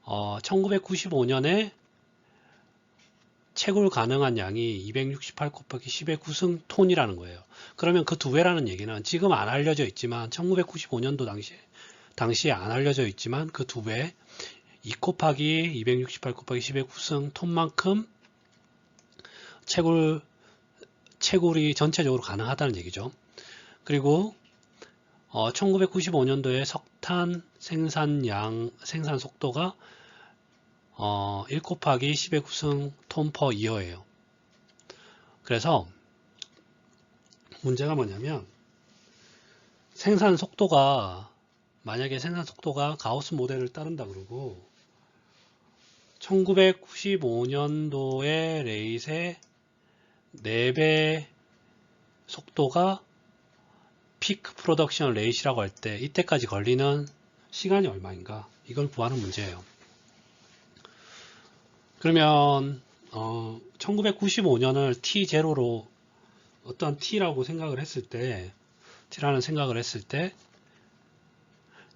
1995년에 채굴 가능한 양이 268 곱하기 10의 9승 톤이라는 거예요. 그러면 그 2배라는 얘기는 지금 안 알려져 있지만 1995년도 당시에 안 알려져 있지만 그 2배 2 곱하기 268 곱하기 10의 9승 톤만큼 채굴이 전체적으로 가능하다는 얘기죠. 그리고 1995년도에 석탄 생산 속도가 1 곱하기 10의 9승 톤 퍼 이어예요. 그래서 문제가 뭐냐면 만약에 생산 속도가 가우스 모델을 따른다 그러고 1995년도의 레이스의 4배 속도가 피크 프로덕션 레이시라고 할 때 이때까지 걸리는 시간이 얼마인가 이걸 구하는 문제예요. 그러면 1995년을 T0로 어떤 T라고 생각을 했을 때 T라는 생각을 했을 때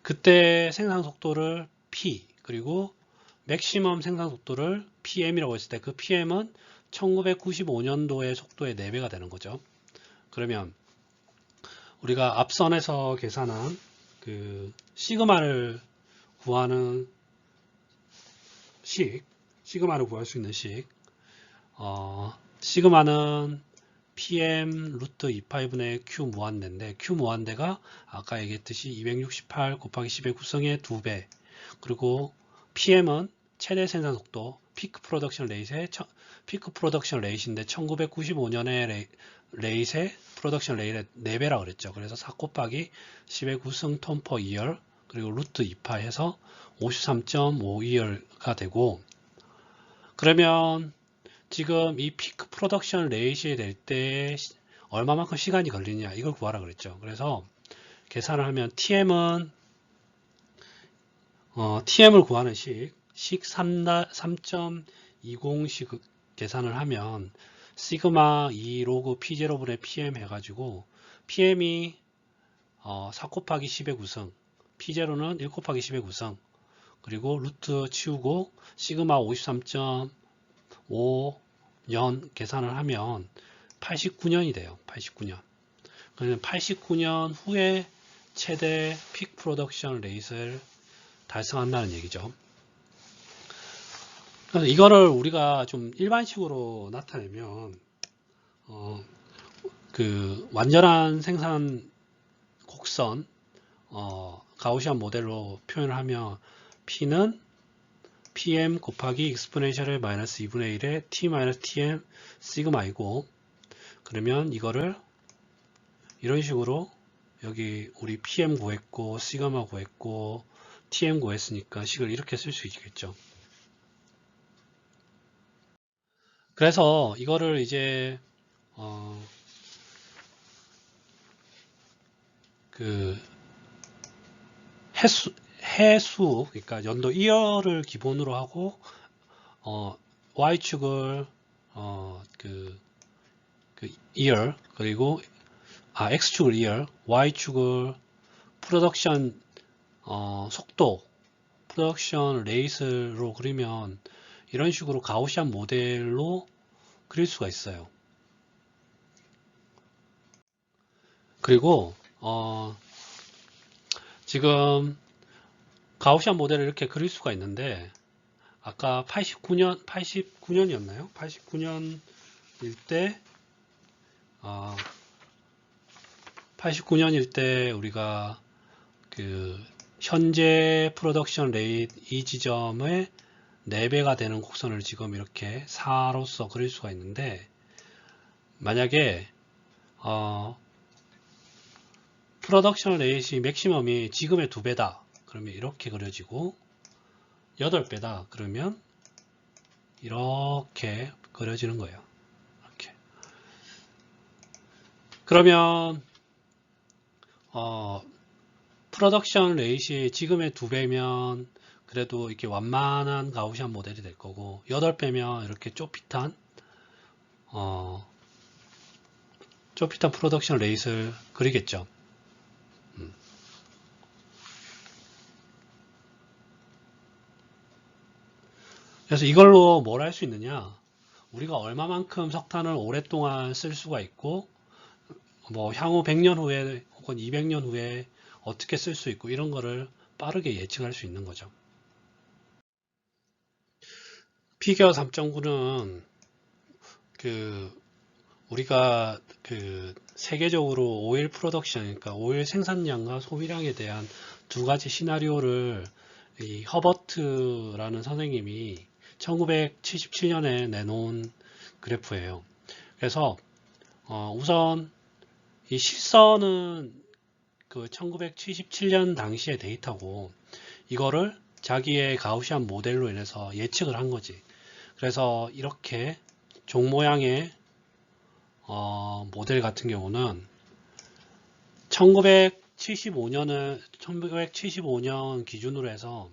그때 생산 속도를 P 그리고 맥시멈 생산 속도를 PM이라고 했을 때 그 PM은 1995년도의 속도의 4배가 되는 거죠. 그러면 우리가 앞선에서 계산한 그 시그마를 구하는 시그마를 구할 수 있는 시그마는 PM 루트 2파이분의 Q 무한대인데 Q 무한대가 아까 얘기했듯이 268 곱하기 10의 9승의 2배 그리고 PM은 최대 생산 속도 피크 프로덕션 레이트인데 1995년의 레이트의 프로덕션 레이트의 4배라고 그랬죠. 그래서 4 곱하기 10의 9승 톤 퍼 2열 그리고 루트 2파 해서 53.52열가 되고 그러면 지금 이 피크 프로덕션 레이시에 될 때 얼마만큼 시간이 걸리냐 이걸 구하라 그랬죠. 그래서 계산을 하면 TM을 구하는 식 3.20식 계산을 하면 시그마 2 로그 P0분의 PM 해가지고 PM이 4 곱하기 10의 9승 P0는 1 곱하기 10의 9승 그리고 루트 치우고 시그마 53.5년 계산을 하면 89년이 돼요. 89년. 그러면 89년 후에 최대 픽 프로덕션 레이트를 달성한다는 얘기죠. 그래서 이거를 우리가 좀 일반식으로 나타내면 그 완전한 생산 곡선 가우시안 모델로 표현을 하면 P는 PM 곱하기 익스포넨셜의 마이너스 2분의 1의 T 마이너스 TM 시그마이고 그러면 이거를 이런 식으로 여기 우리 PM 구했고 시그마 구했고 TM 구했으니까 식을 이렇게 쓸 수 있겠죠. 그래서 이거를 이제 그 해수 그러니까 연도 2열을 기본으로 하고 y축을 그 2열 그리고 x축을 2열 y축을 프로덕션 속도 프로덕션 레이스로 그리면 이런 식으로 가우시안 모델로 그릴 수가 있어요. 그리고 지금 가우시안 모델을 이렇게 그릴 수가 있는데 아까 89년이었나요? 89년일 때 89년일 때 우리가 그 현재 프로덕션 레이트 이 지점의 4배가 되는 곡선을 지금 이렇게 4로서 그릴 수가 있는데, 만약에 프로덕션 레이트의 맥시멈이 지금의 2배다 그러면 이렇게 그려지고, 8배다 그러면 이렇게 그려지는 거예요. 이렇게. 그러면 프로덕션 레이트이 지금의 2배면 그래도 이렇게 완만한 가우시안 모델이 될 거고, 8배면 이렇게 쪼핏한 프로덕션 레이트를 그리겠죠. 그래서 이걸로 뭘 할 수 있느냐, 우리가 얼마만큼 석탄을 오랫동안 쓸 수가 있고, 뭐 향후 100년 후에 혹은 200년 후에 어떻게 쓸 수 있고, 이런 거를 빠르게 예측할 수 있는 거죠. 피겨 3.9는 우리가 세계적으로 오일 프로덕션, 그러니까 오일 생산량과 소비량에 대한 2가지 시나리오를 이 허버트라는 선생님이 1977년에 내놓은 그래프예요. 그래서 우선 이 실선은 그 1977년 당시의 데이터고, 이거를 자기의 가우시안 모델로 인해서 예측을 한 거지. 그래서 이렇게 종 모양의 모델 같은 경우는 1975년 기준으로 해서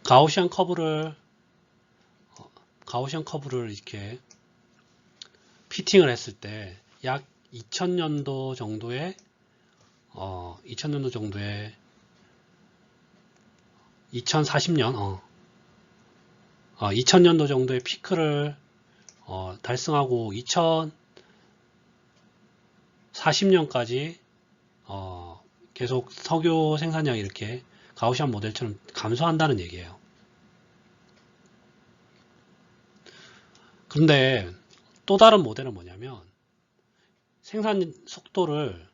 가우시안 커브를 이렇게 피팅을 했을 때 약 2000년도 정도에 2000년도 정도의 피크를 달성하고 2040년까지 계속 석유 생산량이 이렇게 가우시안 모델처럼 감소한다는 얘기예요. 그런데 또 다른 모델은 뭐냐면, 생산 속도를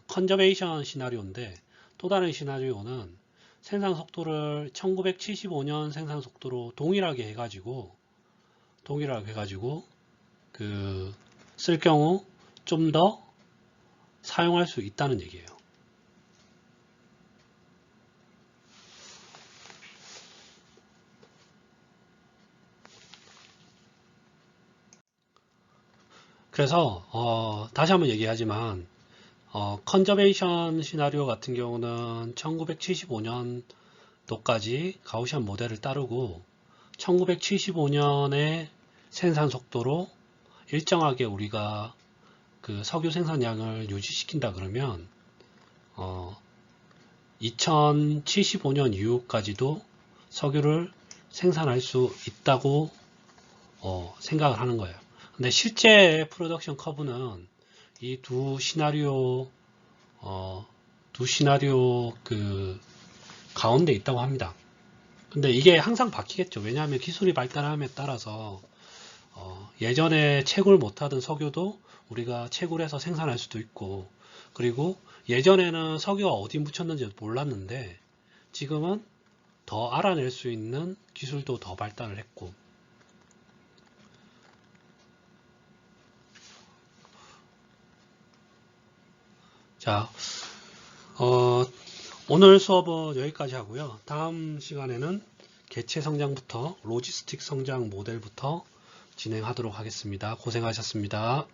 컨저베이션 시나리오인데, 또 다른 시나리오는 생산 속도를 1975년 생산 속도로 동일하게 해가지고 쓸 경우 좀 더 사용할 수 있다는 얘기예요. 그래서 다시 한번 얘기하지만 컨저베이션 시나리오 같은 경우는 1975년도까지 가우시안 모델을 따르고 1975년의 생산 속도로 일정하게 우리가 그 석유 생산량을 유지시킨다 그러면 2075년 이후까지도 석유를 생산할 수 있다고 생각을 하는 거예요. 근데 실제 프로덕션 커브는 이 두 시나리오 그 가운데 있다고 합니다. 근데 이게 항상 바뀌겠죠. 왜냐하면 기술이 발달함에 따라서 예전에 채굴 못하던 석유도 우리가 채굴해서 생산할 수도 있고, 그리고 예전에는 석유가 어디 묻혔는지 몰랐는데 지금은 더 알아낼 수 있는 기술도 더 발달을 했고, 자, 오늘 수업은 여기까지 하고요. 다음 시간에는 개체 성장부터 로지스틱 성장 모델부터 진행하도록 하겠습니다. 고생하셨습니다.